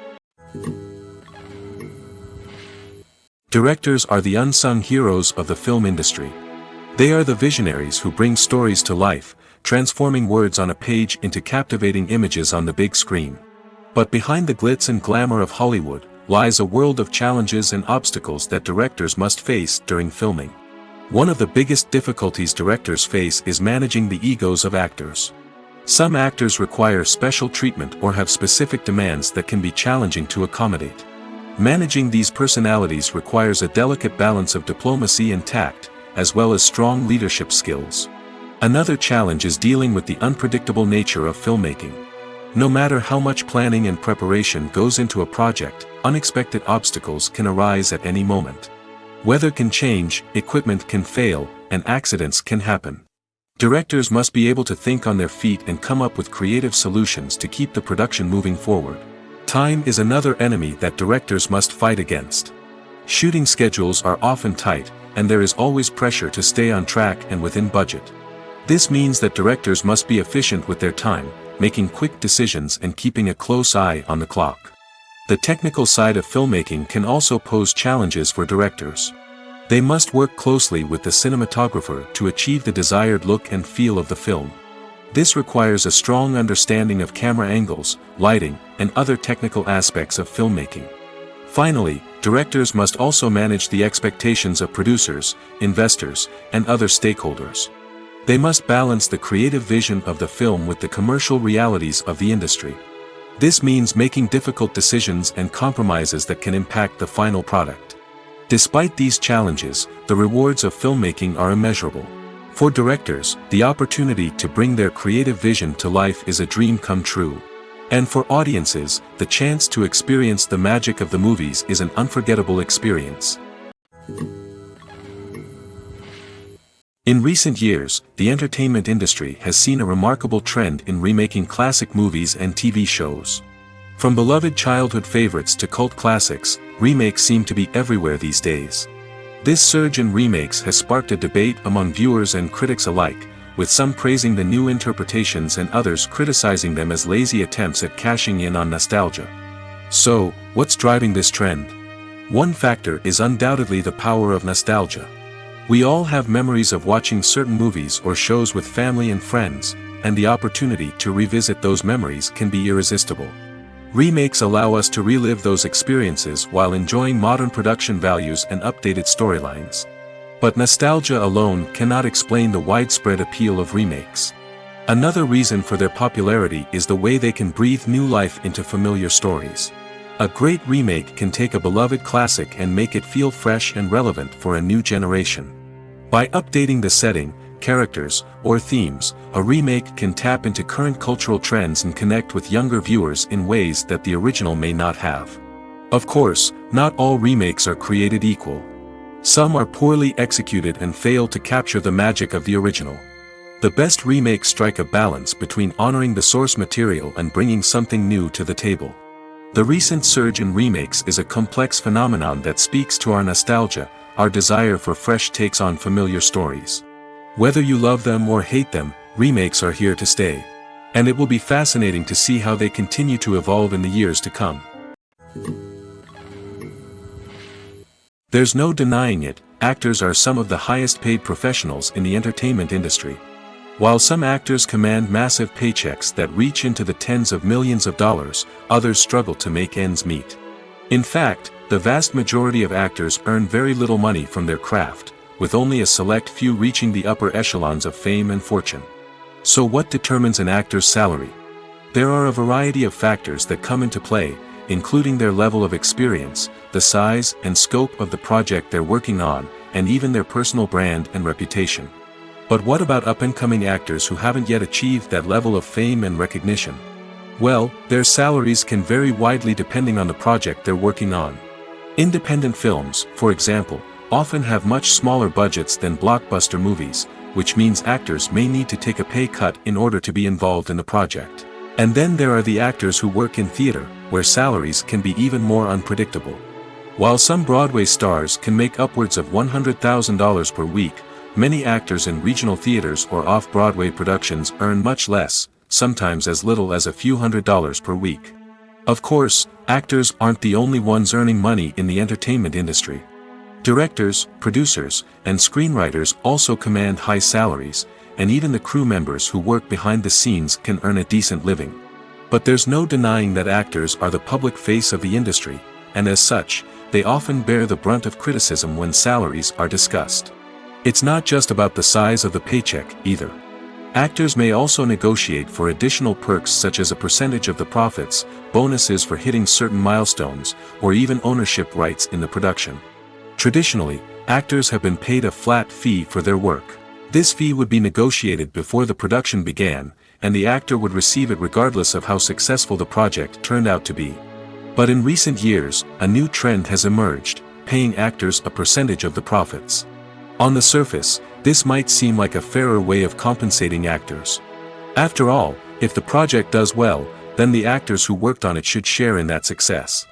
Directors are the unsung heroes of the film industry. They are the visionaries who bring stories to life, transforming words on a page into captivating images on the big screen. But behind the glitz and glamour of Hollywood, lies a world of challenges and obstacles that directors must face during filming. One of the biggest difficulties directors face is managing the egos of actors. Some actors require special treatment or have specific demands that can be challenging to accommodate. Managing these personalities requires a delicate balance of diplomacy and tact, as well as strong leadership skills. Another challenge is dealing with the unpredictable nature of filmmaking. No matter how much planning and preparation goes into a project, unexpected obstacles can arise at any moment. Weather can change, equipment can fail, and accidents can happen. Directors must be able to think on their feet and come up with creative solutions to keep the production moving forward. Time is another enemy that directors must fight against. Shooting schedules are often tight, and there is always pressure to stay on track and within budget. This means that directors must be efficient with their time, making quick decisions and keeping a close eye on the clock. The technical side of filmmaking can also pose challenges for directors. They must work closely with the cinematographer to achieve the desired look and feel of the film. This requires a strong understanding of camera angles, lighting, and other technical aspects of filmmaking. Finally, directors must also manage the expectations of producers, investors, and other stakeholders. They must balance the creative vision of the film with the commercial realities of the industry. This means making difficult decisions and compromises that can impact the final product. Despite these challenges, the rewards of filmmaking are immeasurable. For directors, the opportunity to bring their creative vision to life is a dream come true. And for audiences, the chance to experience the magic of the movies is an unforgettable experience. In recent years, the entertainment industry has seen a remarkable trend in remaking classic movies and TV shows. From beloved childhood favorites to cult classics, remakes seem to be everywhere these days. This surge in remakes has sparked a debate among viewers and critics alike, with some praising the new interpretations and others criticizing them as lazy attempts at cashing in on nostalgia. So, what's driving this trend? One factor is undoubtedly the power of nostalgia. We all have memories of watching certain movies or shows with family and friends, and the opportunity to revisit those memories can be irresistible. Remakes allow us to relive those experiences while enjoying modern production values and updated storylines. But nostalgia alone cannot explain the widespread appeal of remakes. Another reason for their popularity is the way they can breathe new life into familiar stories. A great remake can take a beloved classic and make it feel fresh and relevant for a new generation. By updating the setting, characters, or themes, a remake can tap into current cultural trends and connect with younger viewers in ways that the original may not have. Of course, not all remakes are created equal. Some are poorly executed and fail to capture the magic of the original. The best remakes strike a balance between honoring the source material and bringing something new to the table. The recent surge in remakes is a complex phenomenon that speaks to our nostalgia, our desire for fresh takes on familiar stories. Whether you love them or hate them, remakes are here to stay. And it will be fascinating to see how they continue to evolve in the years to come. There's no denying it, actors are some of the highest paid professionals in the entertainment industry. While some actors command massive paychecks that reach into the tens of millions of dollars, others struggle to make ends meet. In fact, the vast majority of actors earn very little money from their craft, with only a select few reaching the upper echelons of fame and fortune. So what determines an actor's salary? There are a variety of factors that come into play, including their level of experience, the size and scope of the project they're working on, and even their personal brand and reputation. But what about up-and-coming actors who haven't yet achieved that level of fame and recognition? Well, their salaries can vary widely depending on the project they're working on. Independent films, for example, often have much smaller budgets than blockbuster movies, which means actors may need to take a pay cut in order to be involved in the project. And then there are the actors who work in theater, where salaries can be even more unpredictable. While some Broadway stars can make upwards of $100,000 per week, many actors in regional theaters or off-Broadway productions earn much less, sometimes as little as a few $100s per week. Of course, actors aren't the only ones earning money in the entertainment industry. Directors, producers, and screenwriters also command high salaries, and even the crew members who work behind the scenes can earn a decent living. But there's no denying that actors are the public face of the industry, and as such, they often bear the brunt of criticism when salaries are discussed. It's not just about the size of the paycheck, either. Actors may also negotiate for additional perks such as a percentage of the profits, bonuses for hitting certain milestones, or even ownership rights in the production. Traditionally, actors have been paid a flat fee for their work. This fee would be negotiated before the production began, and the actor would receive it regardless of how successful the project turned out to be. But in recent years, a new trend has emerged, paying actors a percentage of the profits. On the surface, this might seem like a fairer way of compensating actors. After all, if the project does well, then the actors who worked on it should share in that success.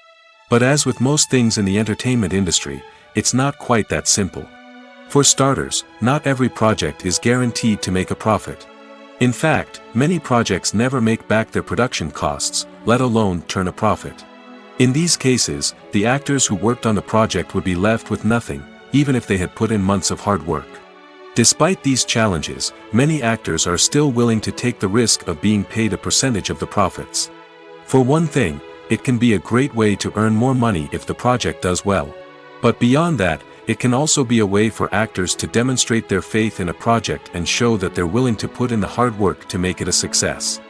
But as with most things in the entertainment industry, it's not quite that simple. For starters, not every project is guaranteed to make a profit. In fact, many projects never make back their production costs, let alone turn a profit. In these cases, the actors who worked on the project would be left with nothing, even if they had put in months of hard work. Despite these challenges, many actors are still willing to take the risk of being paid a percentage of the profits. For one thing, it can be a great way to earn more money if the project does well. But beyond that, It can also be a way for actors to demonstrate their faith in a project and show that they're willing to put in the hard work to make it a success.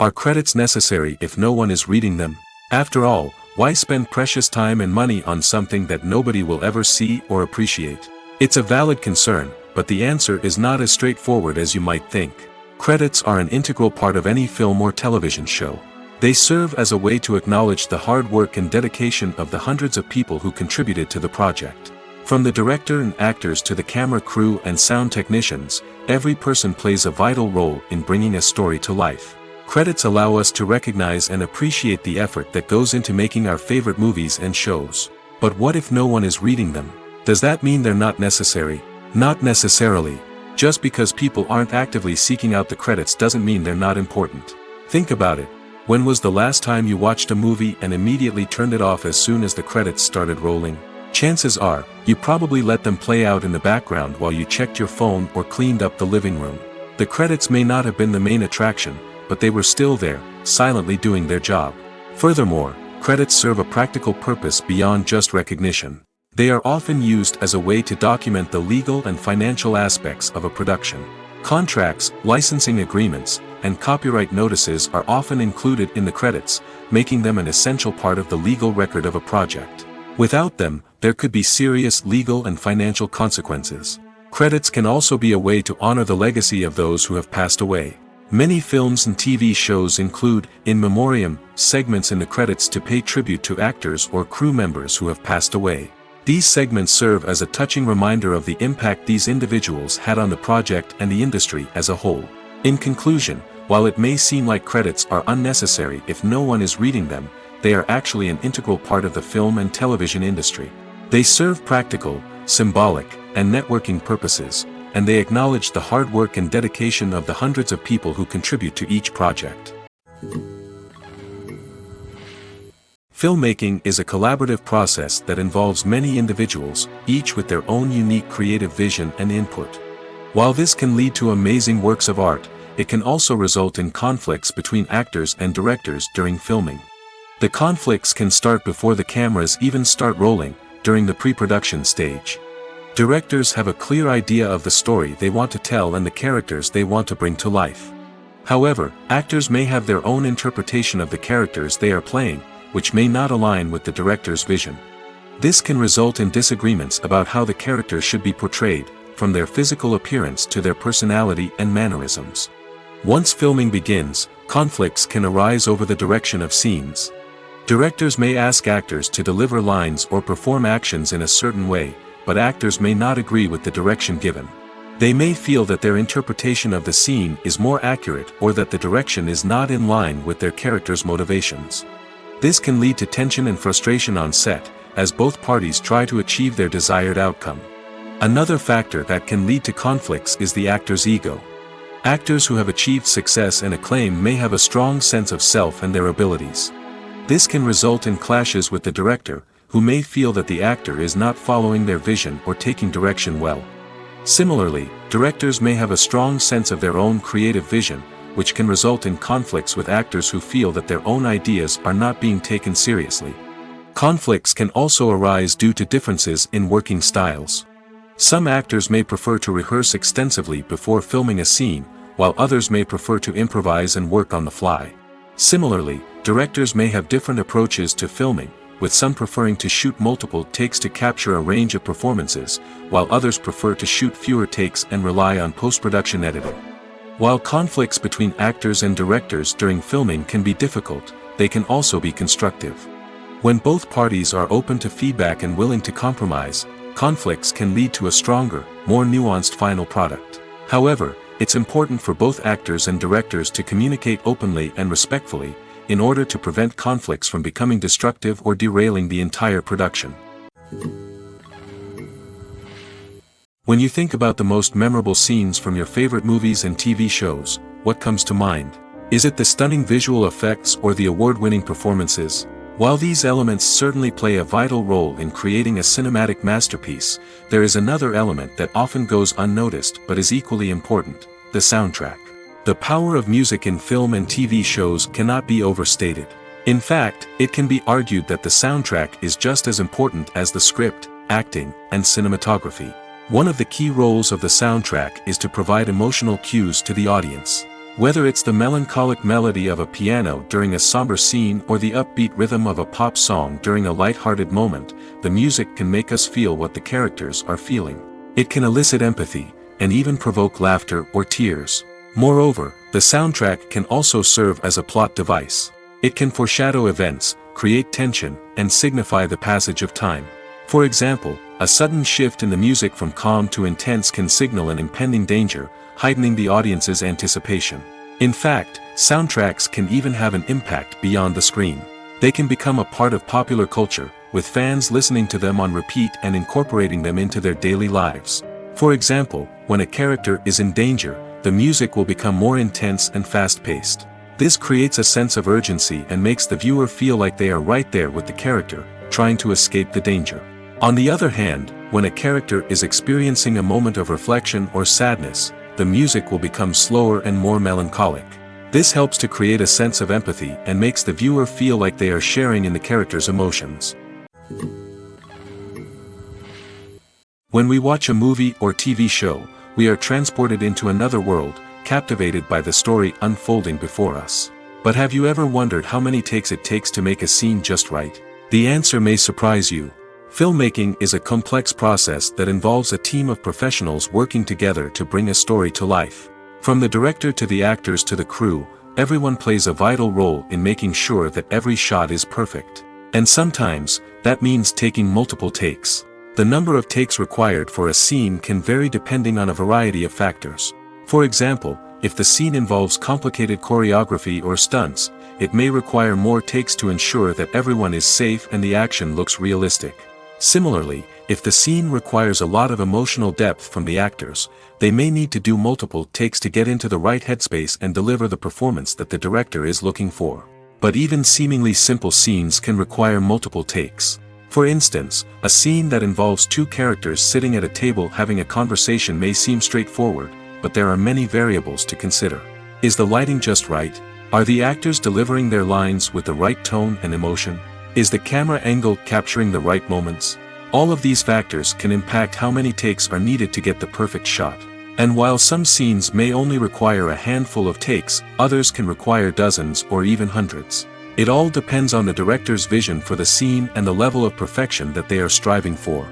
Are credits necessary if no one is reading them? After all, why spend precious time and money on something that nobody will ever see or appreciate? It's a valid concern, but the answer is not as straightforward as you might think. Credits are an integral part of any film or television show. They serve as a way to acknowledge the hard work and dedication of the hundreds of people who contributed to the project. From the director and actors to the camera crew and sound technicians, every person plays a vital role in bringing a story to life. Credits allow us to recognize and appreciate the effort that goes into making our favorite movies and shows. But what if no one is reading them? Does that mean they're not necessary? Not necessarily. Just because people aren't actively seeking out the credits doesn't mean they're not important. Think about it. When was the last time you watched a movie and immediately turned it off as soon as the credits started rolling? Chances are, you probably let them play out in the background while you checked your phone or cleaned up the living room. The credits may not have been the main attraction, but they were still there, silently doing their job. Furthermore, credits serve a practical purpose beyond just recognition. They are often used as a way to document the legal and financial aspects of a production. Contracts, licensing agreements, and copyright notices are often included in the credits, making them an essential part of the legal record of a project. Without them, there could be serious legal and financial consequences. Credits can also be a way to honor the legacy of those who have passed away. Many films and TV shows include, in memoriam, segments in the credits to pay tribute to actors or crew members who have passed away. These segments serve as a touching reminder of the impact these individuals had on the project and the industry as a whole. In conclusion, while it may seem like credits are unnecessary if no one is reading them, they are actually an integral part of the film and television industry. They serve practical, symbolic, and networking purposes, and they acknowledge the hard work and dedication of the hundreds of people who contribute to each project. Filmmaking is a collaborative process that involves many individuals, each with their own unique creative vision and input. While this can lead to amazing works of art, it can also result in conflicts between actors and directors during filming. The conflicts can start before the cameras even start rolling, during the pre-production stage. Directors have a clear idea of the story they want to tell and the characters they want to bring to life. However, actors may have their own interpretation of the characters they are playing, which may not align with the director's vision. This can result in disagreements about how the characters should be portrayed, from their physical appearance to their personality and mannerisms. Once filming begins, conflicts can arise over the direction of scenes. Directors may ask actors to deliver lines or perform actions in a certain way, but actors may not agree with the direction given. They may feel that their interpretation of the scene is more accurate or that the direction is not in line with their character's motivations. This can lead to tension and frustration on set, as both parties try to achieve their desired outcome. Another factor that can lead to conflicts is the actor's ego. Actors who have achieved success and acclaim may have a strong sense of self and their abilities. This can result in clashes with the director, who may feel that the actor is not following their vision or taking direction well. Similarly, directors may have a strong sense of their own creative vision, which can result in conflicts with actors who feel that their own ideas are not being taken seriously. Conflicts can also arise due to differences in working styles. Some actors may prefer to rehearse extensively before filming a scene, while others may prefer to improvise and work on the fly. Similarly, directors may have different approaches to filming, with some preferring to shoot multiple takes to capture a range of performances, while others prefer to shoot fewer takes and rely on post-production editing. While conflicts between actors and directors during filming can be difficult, they can also be constructive. When both parties are open to feedback and willing to compromise, conflicts can lead to a stronger, more nuanced final product. However, it's important for both actors and directors to communicate openly and respectfully, in order to prevent conflicts from becoming destructive or derailing the entire production. When you think about the most memorable scenes from your favorite movies and TV shows, what comes to mind? Is it the stunning visual effects or the award-winning performances? While these elements certainly play a vital role in creating a cinematic masterpiece, there is another element that often goes unnoticed but is equally important: the soundtrack. The power of music in film and TV shows cannot be overstated. In fact, it can be argued that the soundtrack is just as important as the script, acting, and cinematography. One of the key roles of the soundtrack is to provide emotional cues to the audience. Whether it's the melancholic melody of a piano during a somber scene or the upbeat rhythm of a pop song during a light-hearted moment, the music can make us feel what the characters are feeling. It can elicit empathy, and even provoke laughter or tears. Moreover, the soundtrack can also serve as a plot device. It can foreshadow events, create tension, and signify the passage of time. For example, a sudden shift in the music from calm to intense can signal an impending danger, heightening the audience's anticipation. In fact, soundtracks can even have an impact beyond the screen. They can become a part of popular culture, with fans listening to them on repeat and incorporating them into their daily lives. For example, when a character is in danger, the music will become more intense and fast-paced. This creates a sense of urgency and makes the viewer feel like they are right there with the character, trying to escape the danger. On the other hand, when a character is experiencing a moment of reflection or sadness, the music will become slower and more melancholic. This helps to create a sense of empathy and makes the viewer feel like they are sharing in the character's emotions. When we watch a movie or TV show, we are transported into another world, captivated by the story unfolding before us. But have you ever wondered how many takes it takes to make a scene just right? The answer may surprise you. Filmmaking is a complex process that involves a team of professionals working together to bring a story to life. From the director to the actors to the crew, everyone plays a vital role in making sure that every shot is perfect. And sometimes, that means taking multiple takes. The number of takes required for a scene can vary depending on a variety of factors. For example, if the scene involves complicated choreography or stunts, it may require more takes to ensure that everyone is safe and the action looks realistic. Similarly, if the scene requires a lot of emotional depth from the actors, they may need to do multiple takes to get into the right headspace and deliver the performance that the director is looking for. But even seemingly simple scenes can require multiple takes. For instance, a scene that involves two characters sitting at a table having a conversation may seem straightforward, but there are many variables to consider. Is the lighting just right? Are the actors delivering their lines with the right tone and emotion? Is the camera angle capturing the right moments? All of these factors can impact how many takes are needed to get the perfect shot. And while some scenes may only require a handful of takes, others can require dozens or even hundreds. It all depends on the director's vision for the scene and the level of perfection that they are striving for.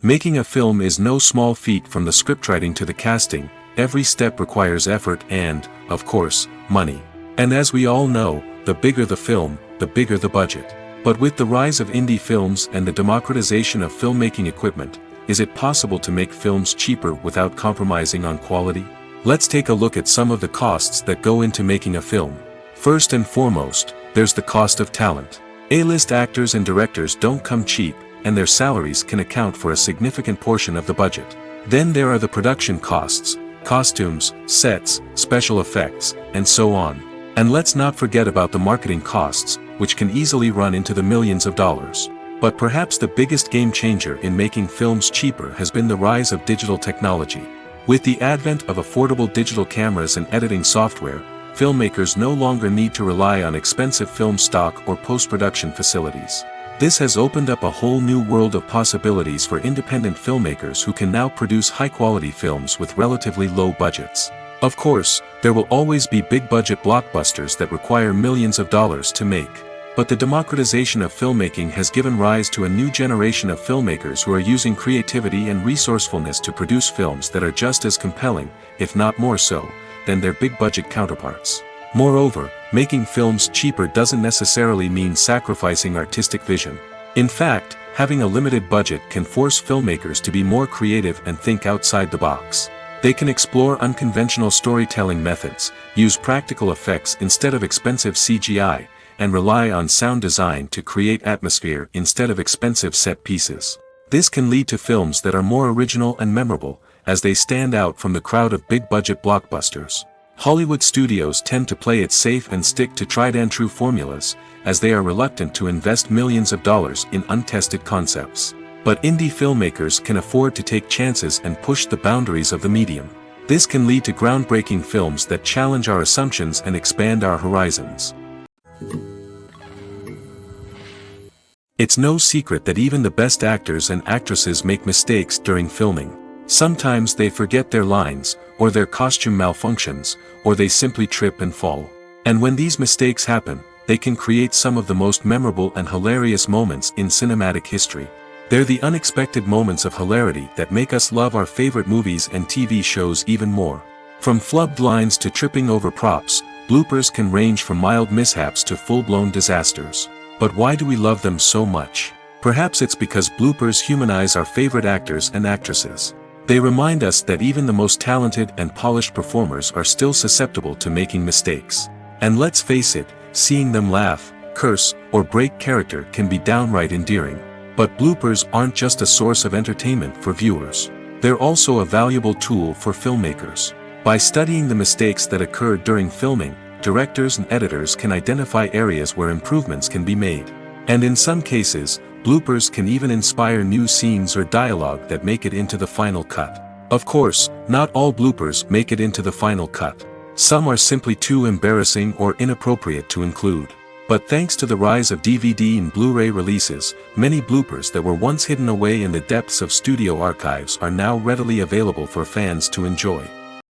Making a film is no small feat. From the scriptwriting to the casting, every step requires effort and, of course, money. And as we all know, the bigger the film, the bigger the budget. But with the rise of indie films and the democratization of filmmaking equipment, is it possible to make films cheaper without compromising on quality? Let's take a look at some of the costs that go into making a film. First and foremost, there's the cost of talent. A-list actors and directors don't come cheap, and their salaries can account for a significant portion of the budget. Then there are the production costs, costumes, sets, special effects, and so on. And let's not forget about the marketing costs, which can easily run into the millions of dollars. But perhaps the biggest game changer in making films cheaper has been the rise of digital technology. With the advent of affordable digital cameras and editing software, filmmakers no longer need to rely on expensive film stock or post-production facilities. This has opened up a whole new world of possibilities for independent filmmakers who can now produce high-quality films with relatively low budgets. Of course, there will always be big-budget blockbusters that require millions of dollars to make. But the democratization of filmmaking has given rise to a new generation of filmmakers who are using creativity and resourcefulness to produce films that are just as compelling, if not more so, than their big-budget counterparts. Moreover, making films cheaper doesn't necessarily mean sacrificing artistic vision. In fact, having a limited budget can force filmmakers to be more creative and think outside the box. They can explore unconventional storytelling methods, use practical effects instead of expensive CGI, and rely on sound design to create atmosphere instead of expensive set pieces. This can lead to films that are more original and memorable, as they stand out from the crowd of big-budget blockbusters. Hollywood studios tend to play it safe and stick to tried-and-true formulas, as they are reluctant to invest millions of dollars in untested concepts. But indie filmmakers can afford to take chances and push the boundaries of the medium. This can lead to groundbreaking films that challenge our assumptions and expand our horizons. It's no secret that even the best actors and actresses make mistakes during filming. Sometimes they forget their lines, or their costume malfunctions, or they simply trip and fall. And when these mistakes happen, they can create some of the most memorable and hilarious moments in cinematic history. They're the unexpected moments of hilarity that make us love our favorite movies and TV shows even more. From flubbed lines to tripping over props, bloopers can range from mild mishaps to full-blown disasters. But why do we love them so much? Perhaps it's because bloopers humanize our favorite actors and actresses. They remind us that even the most talented and polished performers are still susceptible to making mistakes. And let's face it, seeing them laugh, curse, or break character can be downright endearing. But bloopers aren't just a source of entertainment for viewers. They're also a valuable tool for filmmakers. By studying the mistakes that occurred during filming, directors and editors can identify areas where improvements can be made. And in some cases, bloopers can even inspire new scenes or dialogue that make it into the final cut. Of course, not all bloopers make it into the final cut. Some are simply too embarrassing or inappropriate to include. But thanks to the rise of DVD and Blu-ray releases, many bloopers that were once hidden away in the depths of studio archives are now readily available for fans to enjoy.